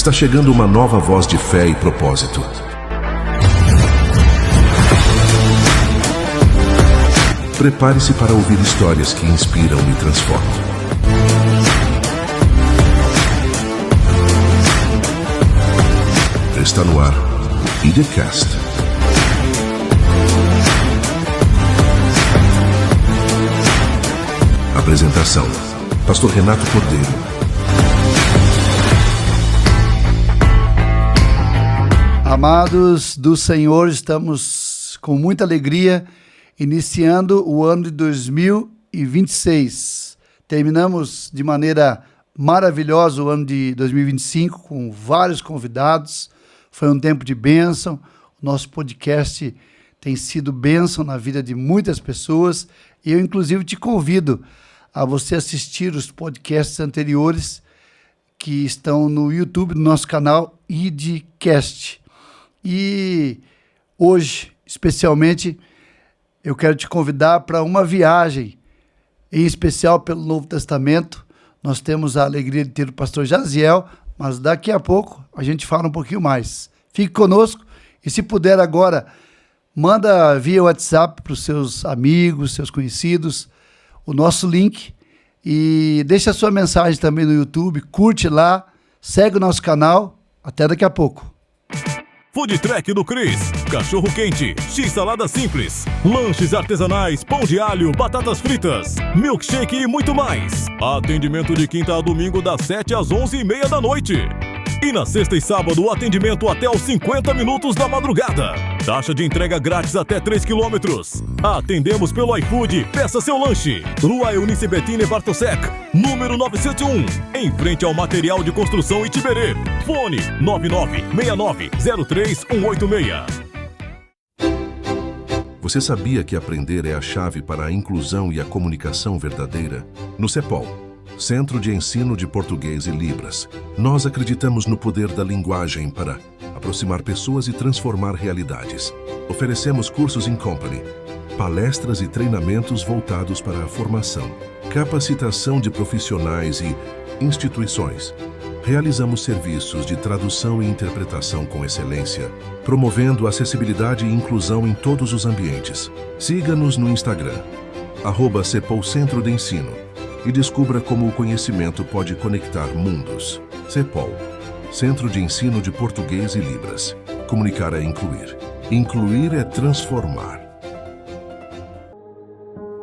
Está chegando uma nova voz de fé e propósito. Prepare-se para ouvir histórias que inspiram e transformam. Está no ar, IDCast. Apresentação: Pastor Renato Cordeiro. Amados do Senhor, estamos com muita alegria iniciando o ano de 2026. Terminamos de maneira maravilhosa o ano de 2025 com vários convidados. Foi um tempo de bênção. O nosso podcast tem sido bênção na vida de muitas pessoas. E eu, inclusive, te convido a você assistir os podcasts anteriores que estão no YouTube, no nosso canal IDCast. E hoje, especialmente, eu quero te convidar para uma viagem, em especial pelo Novo Testamento. Nós temos a alegria de ter o pastor Jaziel, mas daqui a pouco a gente fala um pouquinho mais. Fique conosco e, se puder agora, manda via WhatsApp para os seus amigos, seus conhecidos, o nosso link e deixa a sua mensagem também no YouTube, curte lá, segue o nosso canal. Até daqui a pouco. Food Truck do Cris, cachorro quente, x-salada simples, lanches artesanais, pão de alho, batatas fritas, milkshake e muito mais. Atendimento de quinta a domingo das 7 às 11h30 da noite. E na sexta e sábado, atendimento até os 50 minutos da madrugada. Taxa de entrega grátis até 3 quilômetros. Atendemos pelo iFood, peça seu lanche. Rua Eunice Bettini Bartosek, número 901, em frente ao Material de Construção Itiberê. Fone 996903-186. Você sabia que aprender é a chave para a inclusão e a comunicação verdadeira? No CEPOL, Centro de Ensino de Português e Libras, nós acreditamos no poder da linguagem para aproximar pessoas e transformar realidades. Oferecemos cursos in company, palestras e treinamentos voltados para a formação, capacitação de profissionais e instituições. Realizamos serviços de tradução e interpretação com excelência, promovendo acessibilidade e inclusão em todos os ambientes. Siga-nos no Instagram, @CEPOL Centro de Ensino, e descubra como o conhecimento pode conectar mundos. CEPOL, Centro de Ensino de Português e Libras. Comunicar é incluir. Incluir é transformar.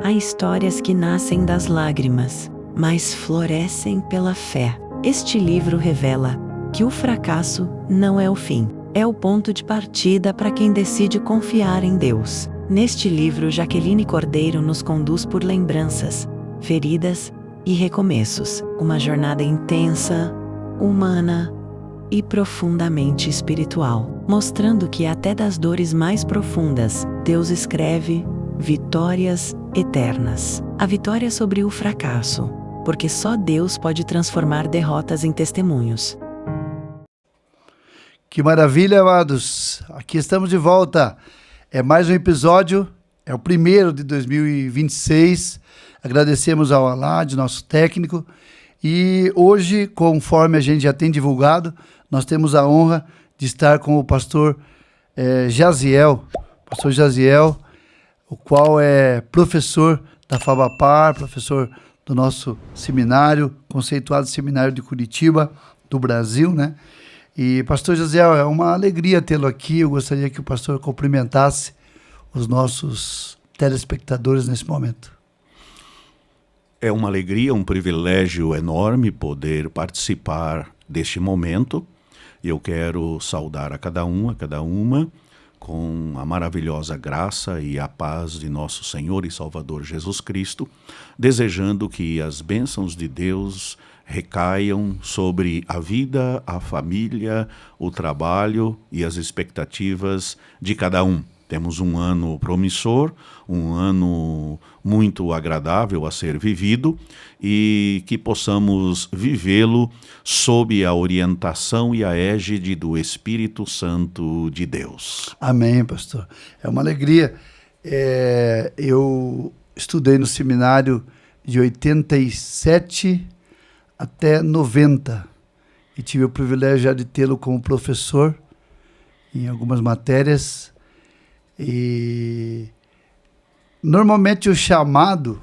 Há histórias que nascem das lágrimas, mas florescem pela fé. Este livro revela que o fracasso não é o fim, é o ponto de partida para quem decide confiar em Deus. Neste livro, Jaqueline Cordeiro nos conduz por lembranças, feridas e recomeços. Uma jornada intensa, humana e profundamente espiritual, mostrando que até das dores mais profundas, Deus escreve vitórias eternas. A vitória sobre o fracasso, porque só Deus pode transformar derrotas em testemunhos. Que maravilha, amados! Aqui estamos de volta. É mais um episódio, é o primeiro de 2026. Agradecemos ao Alad, nosso técnico. E hoje, conforme a gente já tem divulgado, nós temos a honra de estar com o pastor Jaziel. Pastor Jaziel, o qual é professor da Fabapar, professor do nosso seminário, conceituado Seminário de Curitiba, do Brasil, né? E, pastor Jaziel, é uma alegria tê-lo aqui. Eu gostaria que o pastor cumprimentasse os nossos telespectadores nesse momento. É uma alegria, um privilégio enorme poder participar deste momento. Eu quero saudar a cada um, a cada uma, com a maravilhosa graça e a paz de nosso Senhor e Salvador Jesus Cristo, desejando que as bênçãos de Deus recaiam sobre a vida, a família, o trabalho e as expectativas de cada um. Temos um ano promissor, um ano muito agradável a ser vivido e que possamos vivê-lo sob a orientação e a égide do Espírito Santo de Deus. Amém, pastor. É uma alegria. Eu estudei no seminário de 87 até 90. e tive o privilégio já de tê-lo como professor em algumas matérias. E normalmente o chamado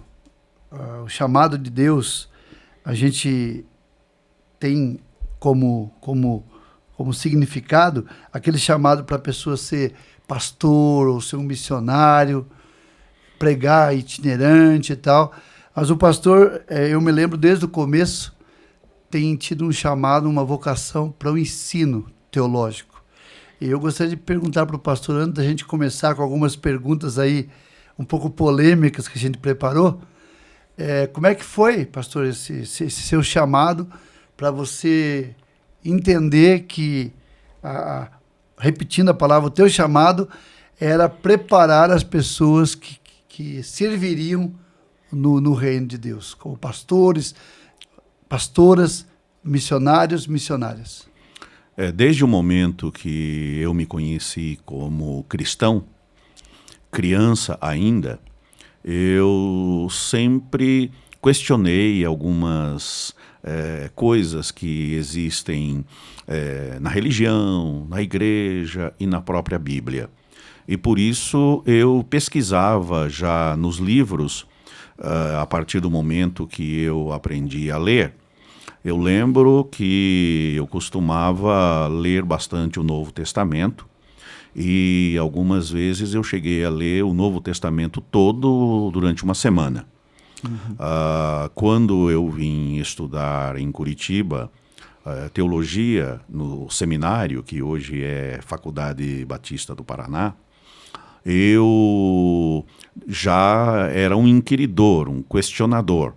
de Deus, a gente tem como significado aquele chamado para a pessoa ser pastor ou ser um missionário, pregar itinerante e tal. Mas o pastor, eu me lembro desde o começo, tem tido um chamado, uma vocação para o ensino teológico. E eu gostaria de perguntar para o pastor, antes da gente começar com algumas perguntas aí um pouco polêmicas que a gente preparou, como é que foi, pastor, esse seu chamado para você entender que, repetindo a palavra, o teu chamado era preparar as pessoas que serviriam no reino de Deus, como pastores, pastoras, missionários, missionárias. Desde o momento que eu me conheci como cristão, criança ainda, eu sempre questionei algumas coisas que existem na religião, na igreja e na própria Bíblia. E por isso eu pesquisava já nos livros, a partir do momento que eu aprendi a ler. Eu lembro que eu costumava ler bastante o Novo Testamento e algumas vezes eu cheguei a ler o Novo Testamento todo durante uma semana. Quando eu vim estudar em Curitiba teologia no seminário, que hoje é Faculdade Batista do Paraná, eu já era um inquiridor, um questionador.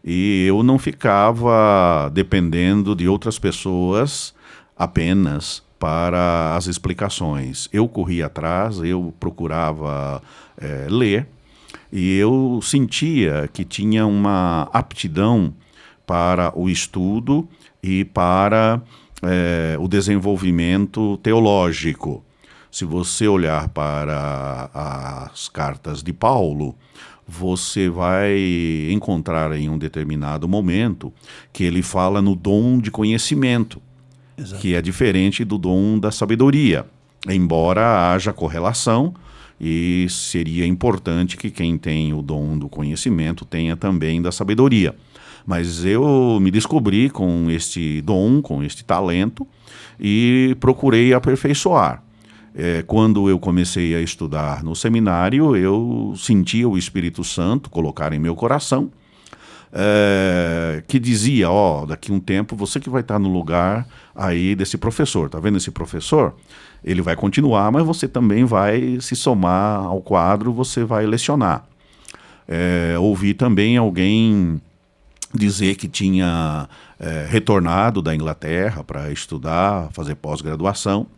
E eu não ficava dependendo de outras pessoas apenas para as explicações. Eu corria atrás, eu procurava ler, e eu sentia que tinha uma aptidão para o estudo e para o desenvolvimento teológico. Se você olhar para as cartas de Paulo, você vai encontrar em um determinado momento que ele fala no dom de conhecimento, exato, que é diferente do dom da sabedoria, embora haja correlação, e seria importante que quem tem o dom do conhecimento tenha também da sabedoria. Mas eu me descobri com este dom, com este talento, e procurei aperfeiçoar. Quando eu comecei a estudar no seminário, eu sentia o Espírito Santo colocar em meu coração, que dizia, daqui a um tempo você que vai estar no lugar aí desse professor, tá vendo esse professor? Ele vai continuar, mas você também vai se somar ao quadro, você vai lecionar. Ouvi também alguém dizer que tinha retornado da Inglaterra para estudar, fazer pós-graduação,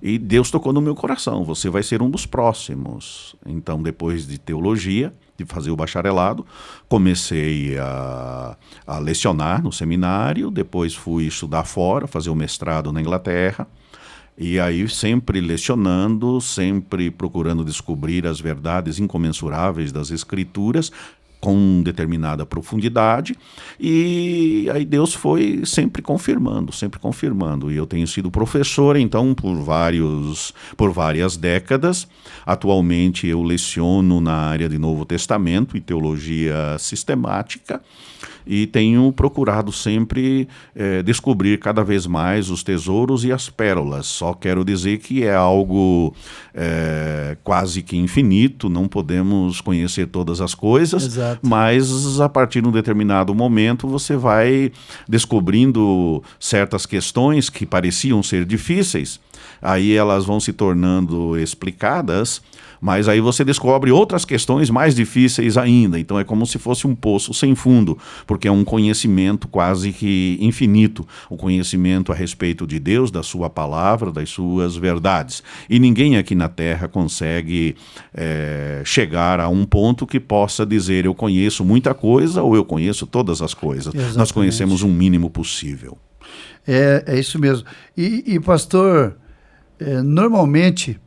e Deus tocou no meu coração, você vai ser um dos próximos. Então, depois de teologia, de fazer o bacharelado, comecei a lecionar no seminário, depois fui estudar fora, fazer o mestrado na Inglaterra, e aí sempre lecionando, sempre procurando descobrir as verdades incomensuráveis das Escrituras, com determinada profundidade, e aí Deus foi sempre confirmando, e eu tenho sido professor, então, por várias décadas. Atualmente eu leciono na área de Novo Testamento e teologia sistemática, e tenho procurado sempre descobrir cada vez mais os tesouros e as pérolas. Só quero dizer que é algo quase que infinito, não podemos conhecer todas as coisas, exato, mas a partir de um determinado momento você vai descobrindo certas questões que pareciam ser difíceis, aí elas vão se tornando explicadas, mas aí você descobre outras questões mais difíceis ainda. Então é como se fosse um poço sem fundo, porque é um conhecimento quase que infinito, o conhecimento a respeito de Deus, da sua palavra, das suas verdades. E ninguém aqui na Terra consegue chegar a um ponto que possa dizer eu conheço muita coisa ou eu conheço todas as coisas. Exatamente. Nós conhecemos um mínimo possível. É isso mesmo. E pastor, normalmente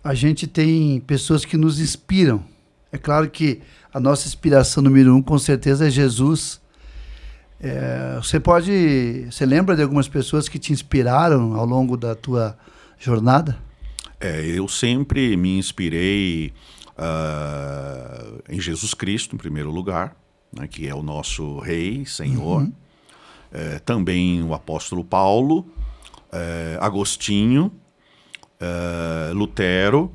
a gente tem pessoas que nos inspiram. É claro que a nossa inspiração número 1, com certeza, é Jesus. Você lembra de algumas pessoas que te inspiraram ao longo da tua jornada? Eu sempre me inspirei em Jesus Cristo, em primeiro lugar, né, que é o nosso Rei, Senhor. Também o apóstolo Paulo, Agostinho, Lutero,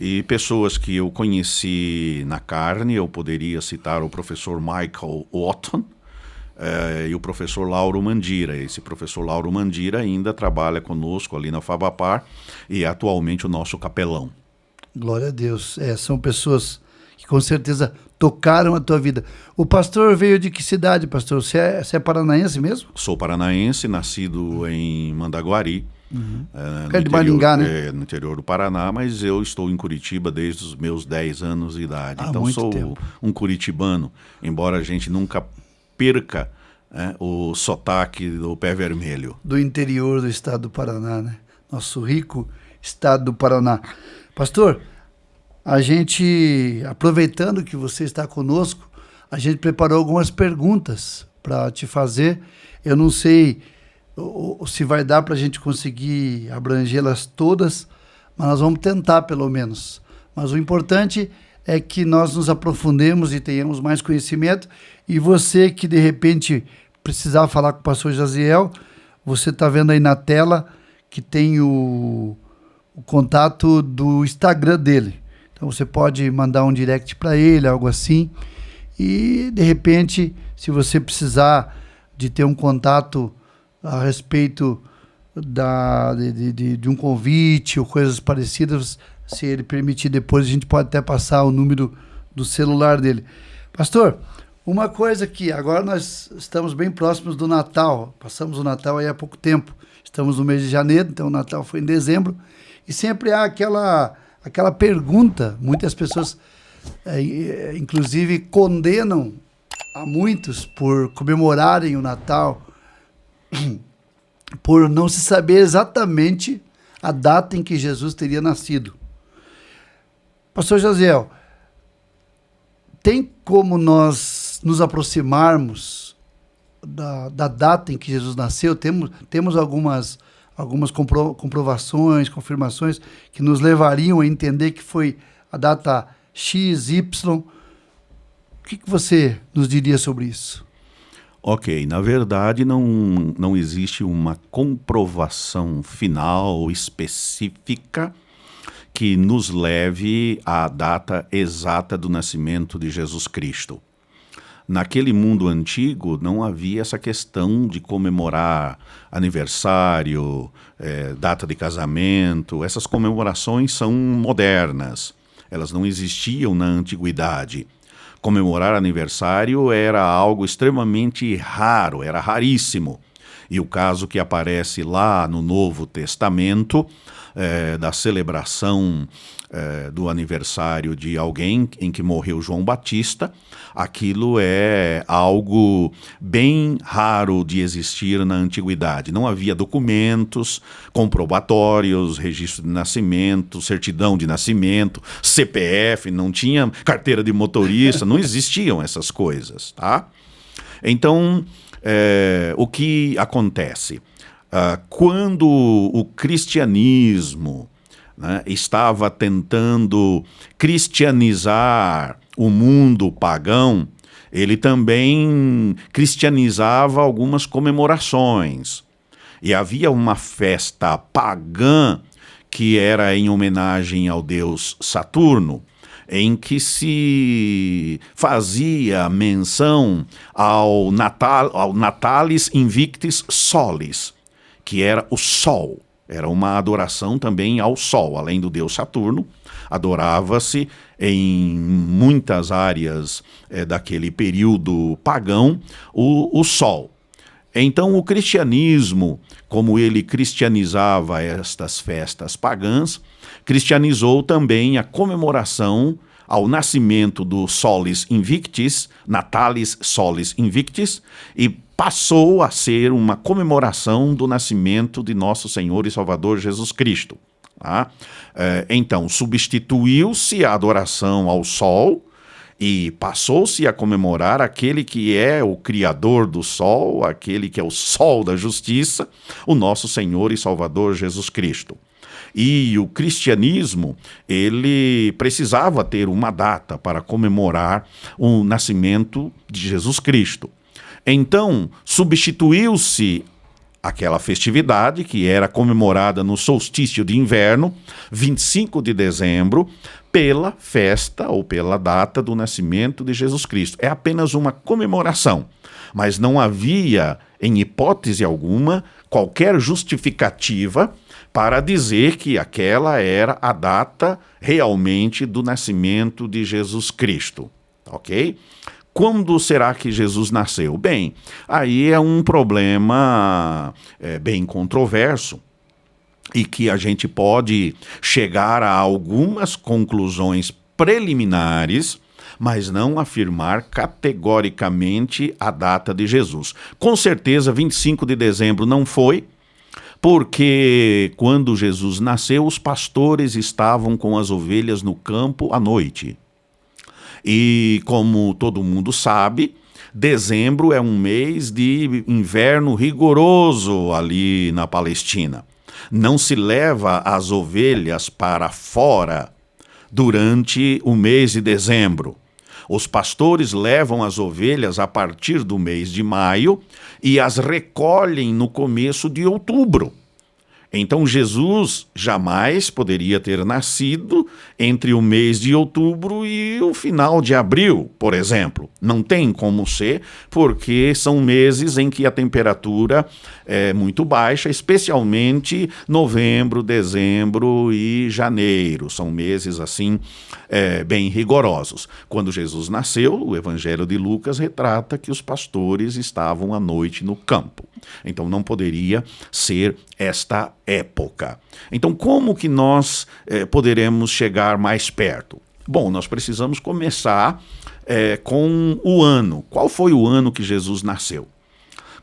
e pessoas que eu conheci na carne. Eu poderia citar o professor Michael Watton e o professor Lauro Mandira. Esse professor Lauro Mandira ainda trabalha conosco ali na Fabapar e é atualmente o nosso capelão. Glória a Deus. São pessoas que com certeza tocaram a tua vida. O pastor veio de que cidade, pastor? Você é paranaense mesmo? Sou paranaense, nascido em Mandaguari. Perto de Maringá, né? No interior do Paraná, mas eu estou em Curitiba desde os meus 10 anos de idade. Então muito sou tempo. um curitibano, embora a gente nunca perca o sotaque do pé vermelho. Do interior do estado do Paraná, né? Nosso rico estado do Paraná. Pastor, a gente, aproveitando que você está conosco, a gente preparou algumas perguntas para te fazer. Eu não sei se vai dar para a gente conseguir abrangê-las todas, mas nós vamos tentar pelo menos. Mas o importante é que nós nos aprofundemos e tenhamos mais conhecimento. E você que de repente precisar falar com o pastor Jaziel, você está vendo aí na tela que tem o contato do Instagram dele. Então você pode mandar um direct para ele, algo assim. E de repente, se você precisar de ter um contato a respeito de um convite ou coisas parecidas, se ele permitir depois, a gente pode até passar o número do celular dele. Pastor, uma coisa que agora nós estamos bem próximos do Natal, passamos o Natal aí há pouco tempo, estamos no mês de janeiro, então o Natal foi em dezembro, e sempre há aquela pergunta, muitas pessoas inclusive condenam a muitos por comemorarem o Natal, por não se saber exatamente a data em que Jesus teria nascido. Pastor Jaziel, tem como nós nos aproximarmos da data em que Jesus nasceu? Temos algumas comprovações, confirmações que nos levariam a entender que foi a data X, Y. O que você nos diria sobre isso? Ok, na verdade não existe uma comprovação final específica que nos leve à data exata do nascimento de Jesus Cristo. Naquele mundo antigo não havia essa questão de comemorar aniversário, data de casamento. Essas comemorações são modernas, elas não existiam na antiguidade. Comemorar aniversário era algo extremamente raro, era raríssimo. E o caso que aparece lá no Novo Testamento, da celebração do aniversário de alguém em que morreu João Batista, aquilo é algo bem raro de existir na antiguidade. Não havia documentos comprobatórios, registro de nascimento, certidão de nascimento, CPF, não tinha carteira de motorista, não existiam essas coisas, tá? Então, o que acontece? Quando o cristianismo, né, estava tentando cristianizar o mundo pagão, ele também cristianizava algumas comemorações. E havia uma festa pagã que era em homenagem ao deus Saturno, em que se fazia menção ao Natalis Invictus Solis, que era o Sol. Era uma adoração também ao Sol, além do deus Saturno. Adorava-se em muitas áreas daquele período pagão o Sol. Então o cristianismo, como ele cristianizava estas festas pagãs, cristianizou também a comemoração ao nascimento do Solis Invictus, Natalis Solis Invictus, e passou a ser uma comemoração do nascimento de nosso Senhor e Salvador Jesus Cristo. Tá? Então, substituiu-se a adoração ao Sol E passou-se a comemorar aquele que é o Criador do sol, aquele que é o sol da justiça, o nosso Senhor e Salvador Jesus Cristo. E o cristianismo, ele precisava ter uma data para comemorar o nascimento de Jesus Cristo. Então, substituiu-se aquela festividade que era comemorada no solstício de inverno, 25 de dezembro, pela festa ou pela data do nascimento de Jesus Cristo. É apenas uma comemoração, mas não havia, em hipótese alguma, qualquer justificativa para dizer que aquela era a data realmente do nascimento de Jesus Cristo, ok? Quando será que Jesus nasceu? Bem, aí é um problema bem controverso e que a gente pode chegar a algumas conclusões preliminares, mas não afirmar categoricamente a data de Jesus. Com certeza, 25 de dezembro não foi, porque quando Jesus nasceu, os pastores estavam com as ovelhas no campo à noite. E como todo mundo sabe, dezembro é um mês de inverno rigoroso ali na Palestina. Não se leva as ovelhas para fora durante o mês de dezembro. Os pastores levam as ovelhas a partir do mês de maio e as recolhem no começo de outubro. Então Jesus jamais poderia ter nascido entre o mês de outubro e o final de abril, por exemplo. Não tem como ser, porque são meses em que a temperatura é muito baixa, especialmente novembro, dezembro e janeiro. São meses assim bem rigorosos. Quando Jesus nasceu, o Evangelho de Lucas retrata que os pastores estavam à noite no campo. Então não poderia ser esta época. Então como que nós poderemos chegar mais perto? Bom, nós precisamos começar com o ano. Qual foi o ano que Jesus nasceu?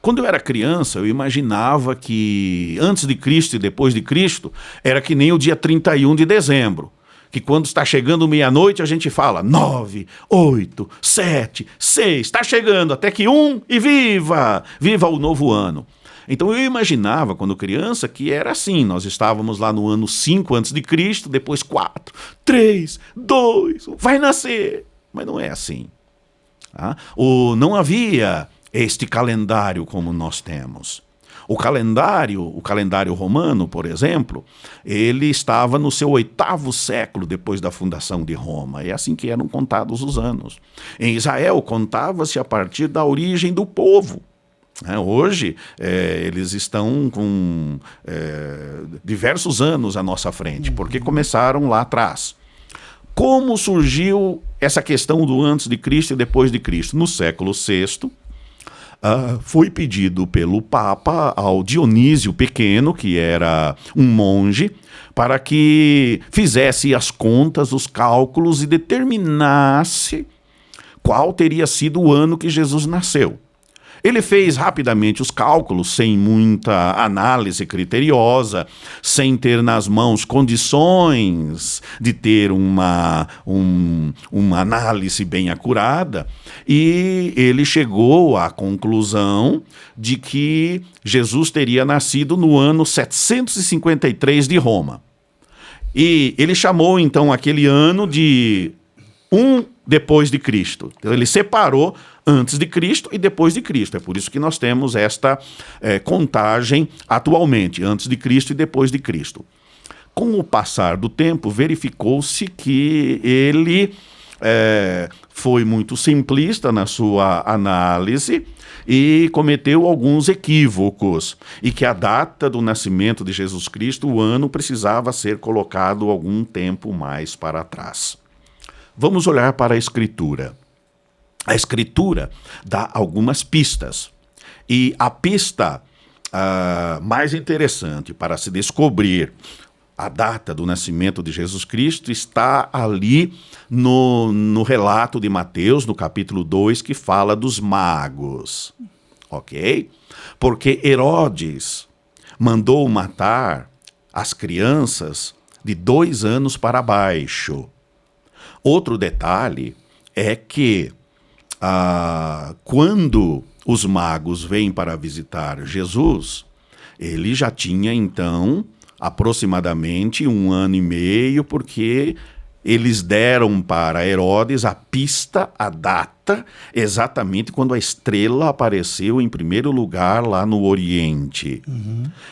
Quando eu era criança, eu imaginava que antes de Cristo e depois de Cristo era que nem o dia 31 de dezembro. Que quando está chegando meia-noite a gente fala 9, 8, 7, 6, está chegando até que 1 e viva! Viva o novo ano! Então eu imaginava quando criança que era assim, nós estávamos lá no ano 5 antes de Cristo, depois 4, 3, 2, vai nascer! Mas não é assim. Tá? Não havia este calendário como nós temos. O calendário romano, por exemplo, ele estava no seu 8º século depois da fundação de Roma. É assim que eram contados os anos. Em Israel, contava-se a partir da origem do povo. Hoje, eles estão com diversos anos à nossa frente, porque começaram lá atrás. Como surgiu essa questão do antes de Cristo e depois de Cristo? No século VI, foi pedido pelo Papa ao Dionísio Pequeno, que era um monge, para que fizesse as contas, os cálculos e determinasse qual teria sido o ano que Jesus nasceu. Ele fez rapidamente os cálculos, sem muita análise criteriosa, sem ter nas mãos condições de ter uma análise bem acurada, e ele chegou à conclusão de que Jesus teria nascido no ano 753 de Roma. E ele chamou então aquele ano de depois de Cristo. Então, ele separou antes de Cristo e depois de Cristo. É por isso que nós temos esta contagem atualmente, antes de Cristo e depois de Cristo. Com o passar do tempo, verificou-se que ele foi muito simplista na sua análise e cometeu alguns equívocos, e que a data do nascimento de Jesus Cristo, o ano, precisava ser colocado algum tempo mais para trás. Vamos olhar para a Escritura. A Escritura dá algumas pistas. E a pista mais interessante para se descobrir a data do nascimento de Jesus Cristo está ali no relato de Mateus, no capítulo 2, que fala dos magos. Ok? Porque Herodes mandou matar as crianças de 2 anos para baixo. Outro detalhe é que quando os magos vêm para visitar Jesus, ele já tinha então aproximadamente 1 ano e meio, porque eles deram para Herodes a pista, a data, exatamente quando a estrela apareceu em primeiro lugar lá no Oriente.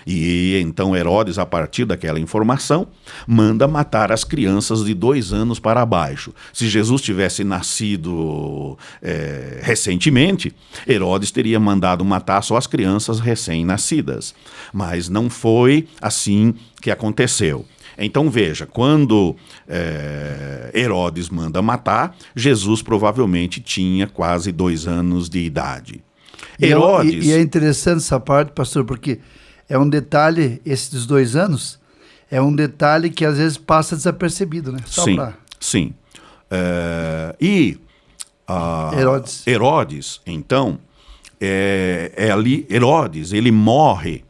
E então Herodes, a partir daquela informação, manda matar as crianças de 2 anos para baixo. Se Jesus tivesse nascido recentemente, Herodes teria mandado matar só as crianças recém-nascidas. Mas não foi assim que aconteceu. Então veja, quando Herodes manda matar, Jesus provavelmente tinha quase 2 anos de idade. Herodes... E é interessante essa parte, pastor, porque é um detalhe, esse dos 2 anos, é um detalhe que às vezes passa desapercebido, né? Sim. Herodes, então, Herodes, ele morre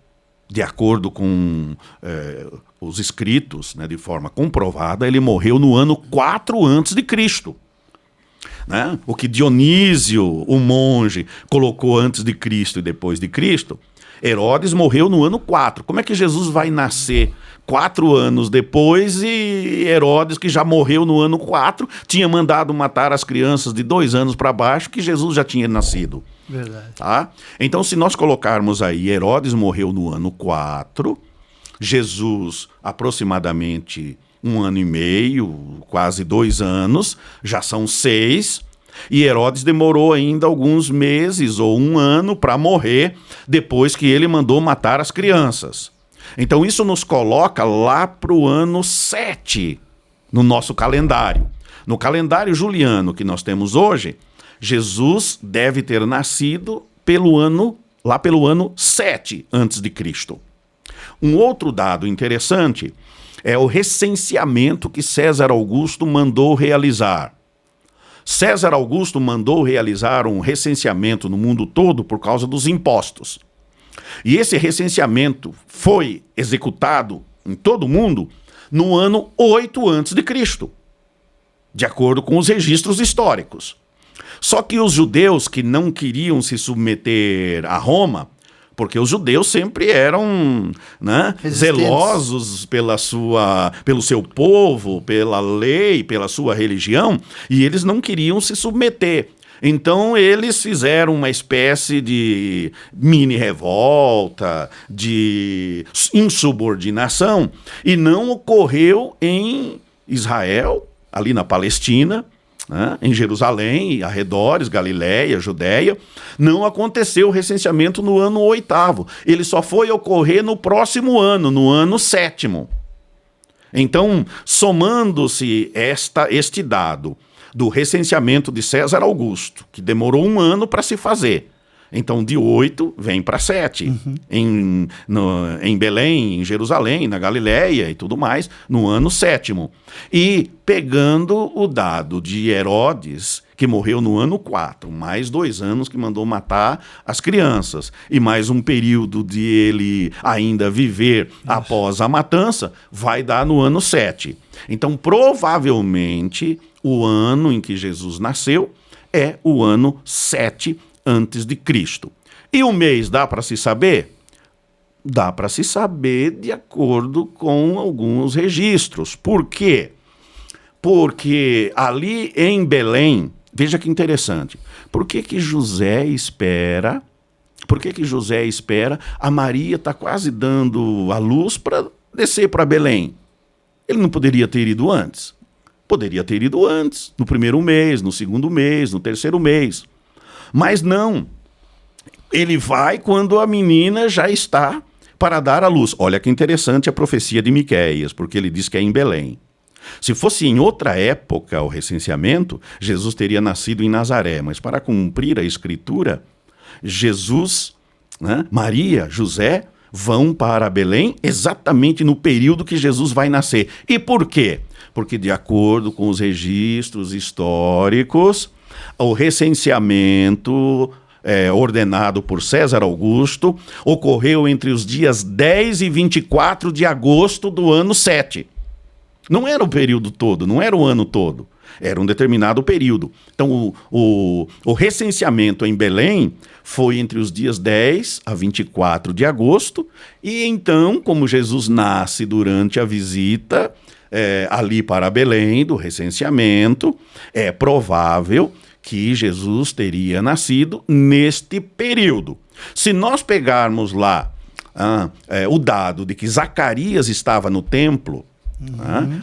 de acordo com os escritos, né, de forma comprovada, ele morreu no ano 4 a.C., né? O que Dionísio, o monge, colocou antes de Cristo e depois de Cristo, Herodes morreu no ano 4. Como é que Jesus vai nascer 4 anos depois e Herodes, que já morreu no ano 4, tinha mandado matar as crianças de 2 anos para baixo, que Jesus já tinha nascido? Verdade. Tá? Então, se nós colocarmos aí, Herodes morreu no ano 4, Jesus aproximadamente 1 ano e meio, quase 2 anos, já são 6, e Herodes demorou ainda alguns meses ou 1 ano para morrer, depois que ele mandou matar as crianças. Então isso nos coloca lá para o ano 7 no nosso calendário. No calendário juliano que nós temos hoje, Jesus deve ter nascido lá pelo ano 7 a.C. Um outro dado interessante é o recenseamento que César Augusto mandou realizar. César Augusto mandou realizar um recenseamento no mundo todo por causa dos impostos. E esse recenseamento foi executado em todo o mundo no ano 8 a.C., de acordo com os registros históricos. Só que os judeus que não queriam se submeter a Roma, porque os judeus sempre eram, né, zelosos pelo seu povo, pela lei, pela sua religião, e eles não queriam se submeter. Então eles fizeram uma espécie de mini-revolta, de insubordinação, e não ocorreu em Israel, ali na Palestina, né, em Jerusalém, arredores, Galiléia, Judéia. Não aconteceu o recenseamento no ano 8º. Ele só foi ocorrer no próximo ano, no ano 7º. Então, somando-se este dado do recenseamento de César Augusto, que demorou 1 ano para se fazer, então de 8 vem para 7, em Belém, em Jerusalém, na Galiléia e tudo mais, no ano 7º. E pegando o dado de Herodes, que morreu no ano 4, mais 2 anos que mandou matar as crianças, e mais um período de ele ainda viver após a matança, vai dar no ano 7. Então, provavelmente, o ano em que Jesus nasceu é o ano 7 antes de Cristo. E o mês dá para se saber? Dá para se saber de acordo com alguns registros. Por quê? Porque ali em Belém, veja que interessante, por que José espera? Por que José espera? A Maria está quase dando a luz para descer para Belém. Ele não poderia ter ido antes? Poderia ter ido antes, no primeiro mês, no segundo mês, no terceiro mês. Mas não, ele vai quando a menina já está para dar à luz. Olha que interessante a profecia de Miqueias, porque ele diz que é em Belém. Se fosse em outra época o recenseamento, Jesus teria nascido em Nazaré, mas para cumprir a escritura, Jesus, né, Maria, José, vão para Belém exatamente no período que Jesus vai nascer. E por quê? Porque de acordo com os registros históricos, o recenseamento ordenado por César Augusto ocorreu entre os dias 10 e 24 de agosto do ano 7. Não era o período todo, não era o ano todo. Era um determinado período. Então, o recenseamento em Belém foi entre os dias 10 a 24 de agosto. E então, como Jesus nasce durante a visita ali para Belém, do recenseamento, é provável que Jesus teria nascido neste período. Se nós pegarmos lá o dado de que Zacarias estava no templo,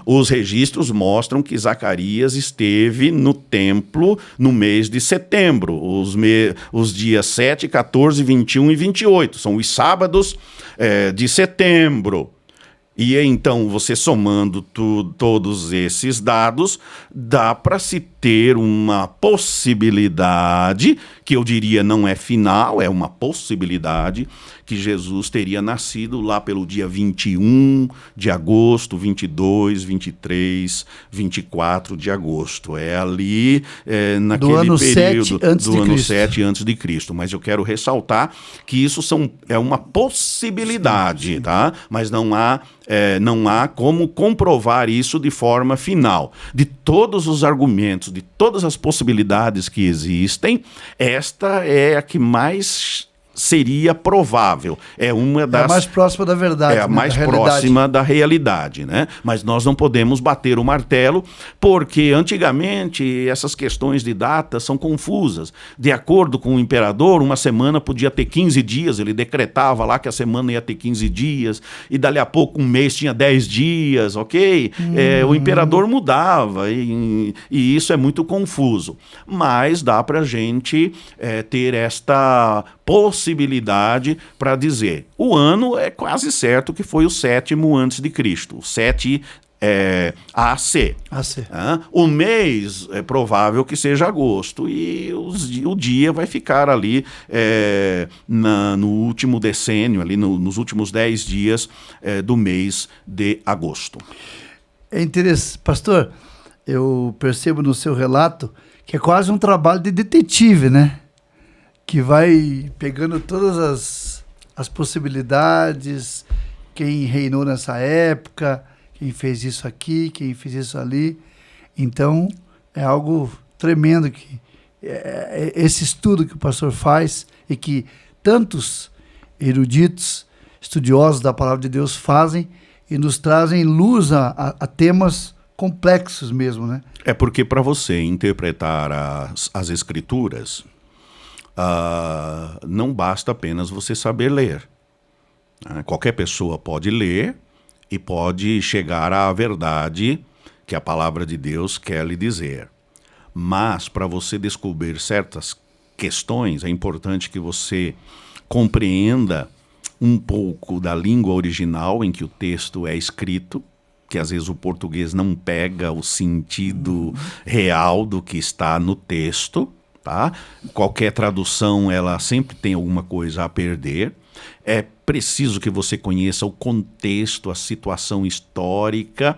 os registros mostram que Zacarias esteve no templo no mês de setembro, os dias 7, 14, 21 e 28, são os sábados de setembro. E então, você somando todos esses dados, dá para se ter uma possibilidade, que eu diria não é final, é uma possibilidade, que Jesus teria nascido lá pelo dia 21 de agosto, 22, 23, 24 de agosto. É ali, naquele ano período 7 antes do de ano Cristo. 7 antes de Cristo. Mas eu quero ressaltar que isso é uma possibilidade, tá? Mas não há como comprovar isso de forma final. De todos os argumentos, de todas as possibilidades que existem, esta é a que mais seria provável. É uma das... É a mais próxima da verdade. É a mais próxima da realidade, né? Mas nós não podemos bater o martelo, porque antigamente essas questões de data são confusas. De acordo com o imperador, uma semana podia ter 15 dias, ele decretava lá que a semana ia ter 15 dias, e dali a pouco um mês tinha 10 dias, ok? O imperador mudava, e isso é muito confuso. Mas dá pra gente ter esta possibilidade para dizer. O ano é quase certo que foi o 7º antes de Cristo, o 7 AC. O mês é provável que seja agosto e o dia vai ficar ali no último decênio, ali nos últimos 10 dias do mês de agosto. É interessante, pastor, eu percebo no seu relato que é quase um trabalho de detetive, né? Que vai pegando todas as possibilidades, quem reinou nessa época, quem fez isso aqui, quem fez isso ali. Então, é algo tremendo que esse estudo que o pastor faz e que tantos eruditos, estudiosos da palavra de Deus fazem e nos trazem luz a temas complexos mesmo, né? É porque para você interpretar as escrituras, não basta apenas você saber ler. Qualquer pessoa pode ler e pode chegar à verdade que a palavra de Deus quer lhe dizer. Mas para você descobrir certas questões, é importante que você compreenda um pouco da língua original em que o texto é escrito, que às vezes o português não pega o sentido real do que está no texto. Tá? Qualquer tradução, ela sempre tem alguma coisa a perder. É preciso que você conheça o contexto, a situação histórica,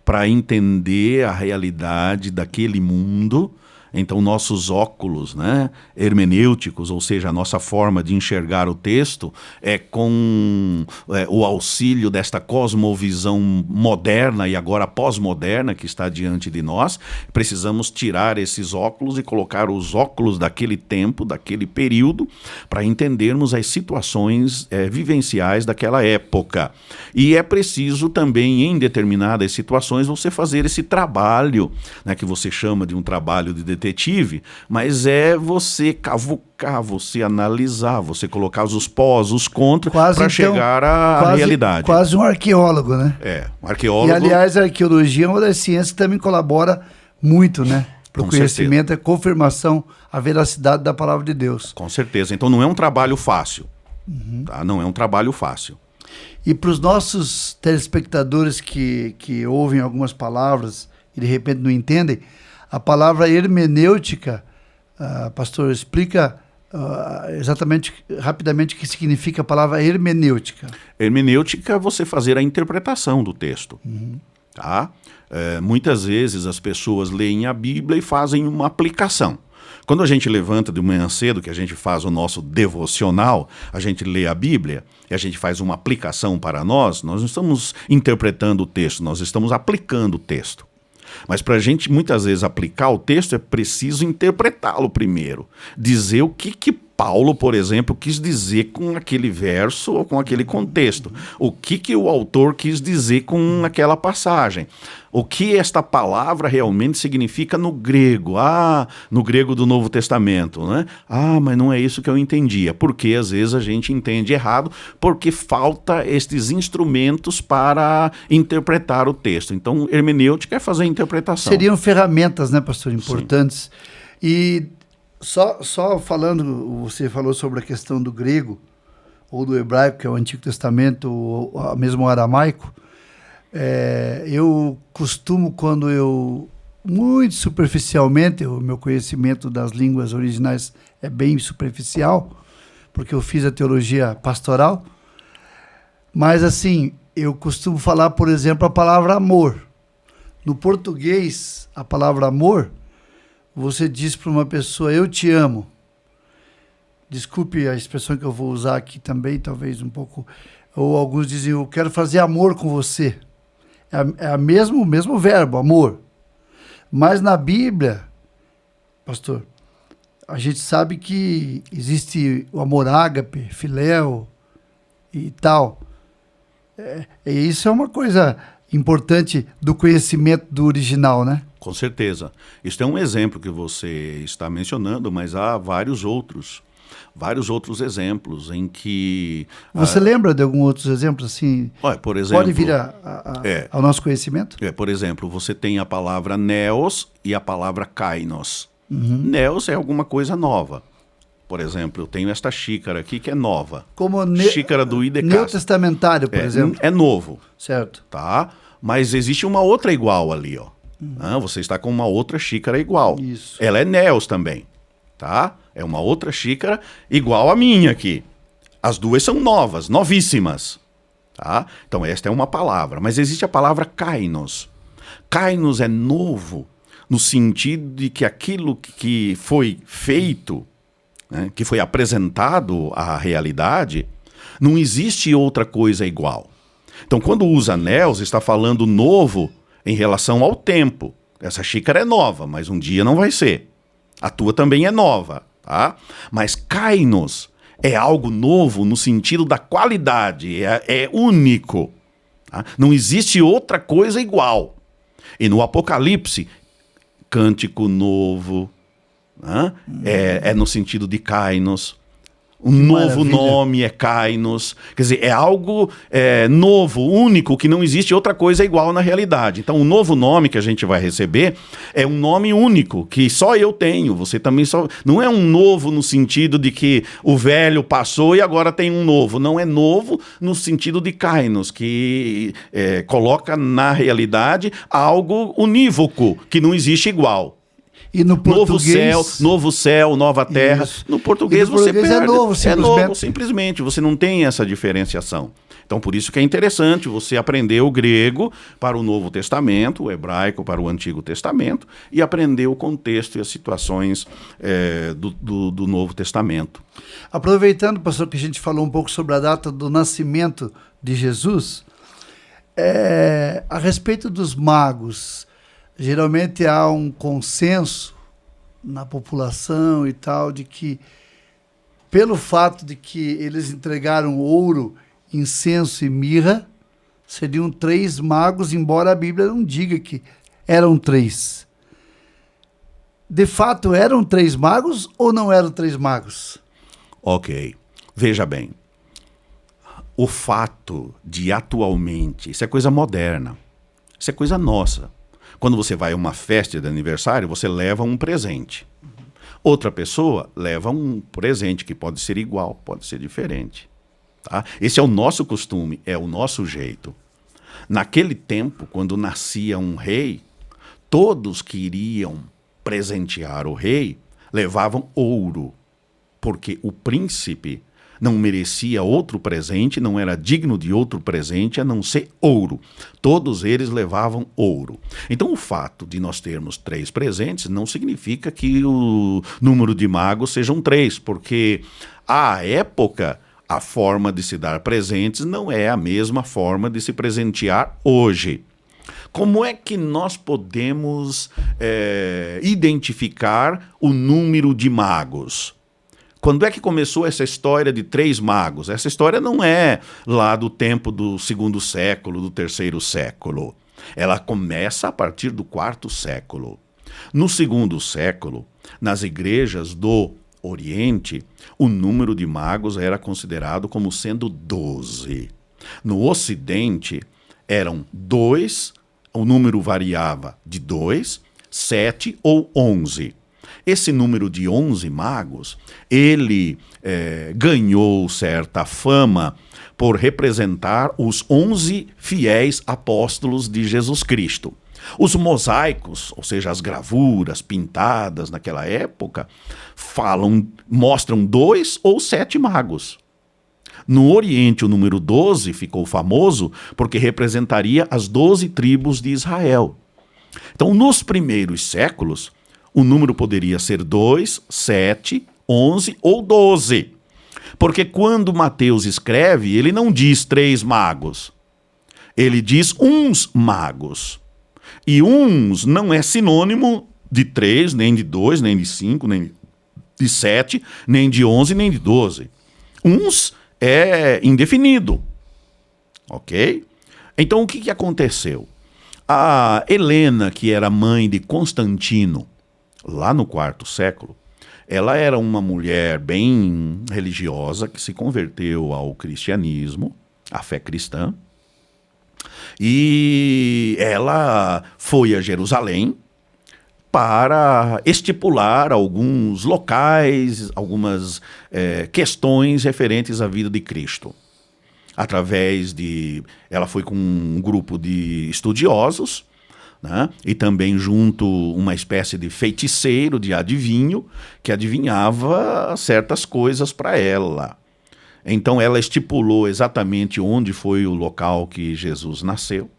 para entender a realidade daquele mundo. Então, nossos óculos, né, hermenêuticos, ou seja, a nossa forma de enxergar o texto, é com o auxílio desta cosmovisão moderna e agora pós-moderna que está diante de nós. Precisamos tirar esses óculos e colocar os óculos daquele tempo, daquele período, para entendermos as situações vivenciais daquela época. E é preciso também, em determinadas situações, você fazer esse trabalho, né, que você chama de um trabalho de detetive, mas é você cavucar, você analisar, você colocar os pós, os contras, para chegar à realidade. Quase um arqueólogo, né? Um arqueólogo. E, aliás, a arqueologia é uma das ciências que também colabora muito, né? Para o conhecimento, a confirmação, a veracidade da palavra de Deus. Com certeza. Então não é um trabalho fácil. Tá? Não é um trabalho fácil. E para os nossos telespectadores que ouvem algumas palavras e de repente não entendem, a palavra hermenêutica, pastor, explica exatamente, rapidamente, o que significa a palavra hermenêutica. Hermenêutica é você fazer a interpretação do texto. Tá? Muitas vezes as pessoas leem a Bíblia e fazem uma aplicação. Quando a gente levanta de manhã cedo, que a gente faz o nosso devocional, a gente lê a Bíblia e a gente faz uma aplicação para nós não estamos interpretando o texto, nós estamos aplicando o texto. Mas para a gente muitas vezes aplicar o texto é preciso interpretá-lo primeiro. Dizer o que Paulo, por exemplo, quis dizer com aquele verso ou com aquele contexto. O que o autor quis dizer com aquela passagem. O que esta palavra realmente significa no grego. No grego do Novo Testamento, né? Mas não é isso que eu entendia. Porque às vezes a gente entende errado, porque falta estes instrumentos para interpretar o texto. Então, hermenêutica é fazer a interpretação. Seriam ferramentas, né, pastor, importantes. Sim. E só falando, você falou sobre a questão do grego, ou do hebraico, que é o Antigo Testamento, ou mesmo o aramaico. Eu costumo, muito superficialmente, o meu conhecimento das línguas originais é bem superficial, porque eu fiz a teologia pastoral, mas assim, eu costumo falar, por exemplo, a palavra amor. No português, a palavra amor, você diz para uma pessoa, eu te amo. Desculpe a expressão que eu vou usar aqui também, talvez um pouco, ou alguns dizem, eu quero fazer amor com você. É o mesmo verbo, amor. Mas na Bíblia, pastor, a gente sabe que existe o amor ágape, filéu e tal. E isso é uma coisa importante do conhecimento do original, né? Com certeza. Isso é um exemplo que você está mencionando, mas há vários outros exemplos em que... Você lembra de alguns outros exemplos assim? Por exemplo, pode vir ao nosso conhecimento? Por exemplo, você tem a palavra neos e a palavra kainos. Neos é alguma coisa nova. Por exemplo, eu tenho esta xícara aqui que é nova. Como xícara do IDK. Neotestamentário, por exemplo. É novo. Certo. Tá? Mas existe uma outra igual ali, ó. Você está com uma outra xícara igual. Isso. Ela é neos também. Tá? É uma outra xícara igual a minha aqui. As duas são novas, novíssimas. Tá? Então esta é uma palavra. Mas existe a palavra kainos. Kainos é novo no sentido de que aquilo que foi feito, né, que foi apresentado à realidade, não existe outra coisa igual. Então quando usa neos, está falando novo em relação ao tempo. Essa xícara é nova, mas um dia não vai ser. A tua também é nova, tá? Mas kainos é algo novo no sentido da qualidade, é único. Tá? Não existe outra coisa igual. E no Apocalipse, cântico novo, né? É no sentido de kainos. Um novo nome é kainos. Quer dizer, é algo novo, único, que não existe outra coisa igual na realidade. Então, o novo nome que a gente vai receber é um nome único, que só eu tenho. Você também só... Não é um novo no sentido de que o velho passou e agora tem um novo. Não é novo no sentido de kainos, que coloca na realidade algo unívoco, que não existe igual. E no português... Novo céu, nova terra. Isso. No português você perde. É novo, simplesmente. Você não tem essa diferenciação. Então, por isso que é interessante você aprender o grego para o Novo Testamento, o hebraico para o Antigo Testamento, e aprender o contexto e as situações do Novo Testamento. Aproveitando, pastor, que a gente falou um pouco sobre a data do nascimento de Jesus, a respeito dos magos... Geralmente há um consenso na população e tal, de que, pelo fato de que eles entregaram ouro, incenso e mirra, seriam 3 magos, embora a Bíblia não diga que eram 3. De fato, eram 3 magos ou não eram 3 magos? Ok. Veja bem. O fato de atualmente, isso é coisa moderna, isso é coisa nossa. Quando você vai a uma festa de aniversário, você leva um presente. Outra pessoa leva um presente que pode ser igual, pode ser diferente. Tá? Esse é o nosso costume, é o nosso jeito. Naquele tempo, quando nascia um rei, todos que iriam presentear o rei levavam ouro, porque o príncipe não merecia outro presente, não era digno de outro presente a não ser ouro. Todos eles levavam ouro. Então o fato de nós termos 3 presentes não significa que o número de magos sejam 3, porque à época a forma de se dar presentes não é a mesma forma de se presentear hoje. Como é que nós podemos identificar o número de magos? Quando é que começou essa história de 3 magos? Essa história não é lá do tempo do 2º século, do 3º século. Ela começa a partir do 4º século. No 2º século, nas igrejas do Oriente, o número de magos era considerado como sendo 12. No Ocidente, eram 2, o número variava de 2, 7 ou 11. Esse número de 11 magos, ele ganhou certa fama por representar os 11 fiéis apóstolos de Jesus Cristo. Os mosaicos, ou seja, as gravuras pintadas naquela época, mostram 2 ou 7 magos. No Oriente, o número 12 ficou famoso porque representaria as 12 tribos de Israel. Então, nos primeiros séculos, o número poderia ser 2, 7, 11 ou 12. Porque quando Mateus escreve, ele não diz 3 magos. Ele diz uns magos. E uns não é sinônimo de 3, nem de 2, nem de 5, nem de 7, nem de 11, nem de 12. Uns é indefinido. Ok? Então, o que aconteceu? A Helena, que era mãe de Constantino, lá no 4º século, ela era uma mulher bem religiosa que se converteu ao cristianismo, à fé cristã, e ela foi a Jerusalém para estipular alguns locais, algumas questões referentes à vida de Cristo. Ela foi com um grupo de estudiosos, né? E também junto uma espécie de feiticeiro, de adivinho, que adivinhava certas coisas para ela. Então ela estipulou exatamente onde foi o local que Jesus nasceu.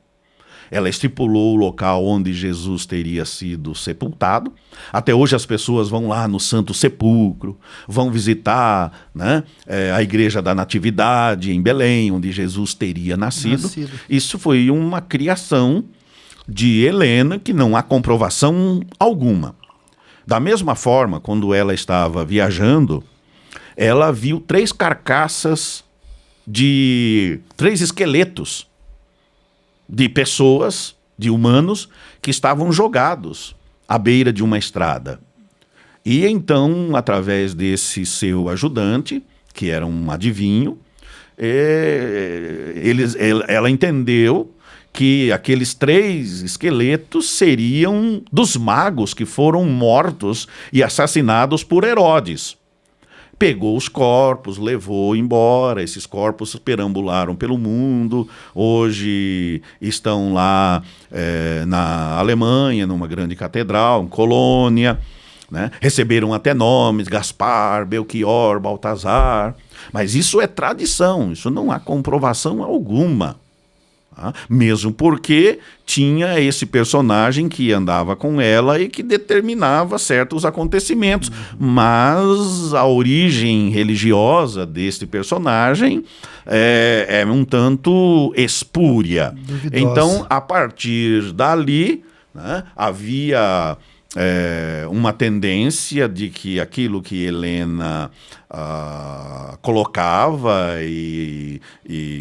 Ela estipulou o local onde Jesus teria sido sepultado. Até hoje as pessoas vão lá no Santo Sepulcro, vão visitar, né, a Igreja da Natividade em Belém, onde Jesus teria nascido. Isso foi uma criação de Helena, que não há comprovação alguma. Da mesma forma, quando ela estava viajando, ela viu 3 carcaças de 3 esqueletos de pessoas, de humanos, que estavam jogados à beira de uma estrada. E então, através desse seu ajudante, que era um adivinho, ela entendeu que aqueles 3 esqueletos seriam dos magos que foram mortos e assassinados por Herodes. Pegou os corpos, levou embora, esses corpos perambularam pelo mundo, hoje estão lá na Alemanha, numa grande catedral, em Colônia, né? Receberam até nomes, Gaspar, Belchior, Baltazar, mas isso é tradição, isso não há comprovação alguma. Mesmo porque tinha esse personagem que andava com ela e que determinava certos acontecimentos. Mas a origem religiosa deste personagem é um tanto espúria. Duvidosa. Então, a partir dali, né, havia uma tendência de que aquilo que Helena colocava e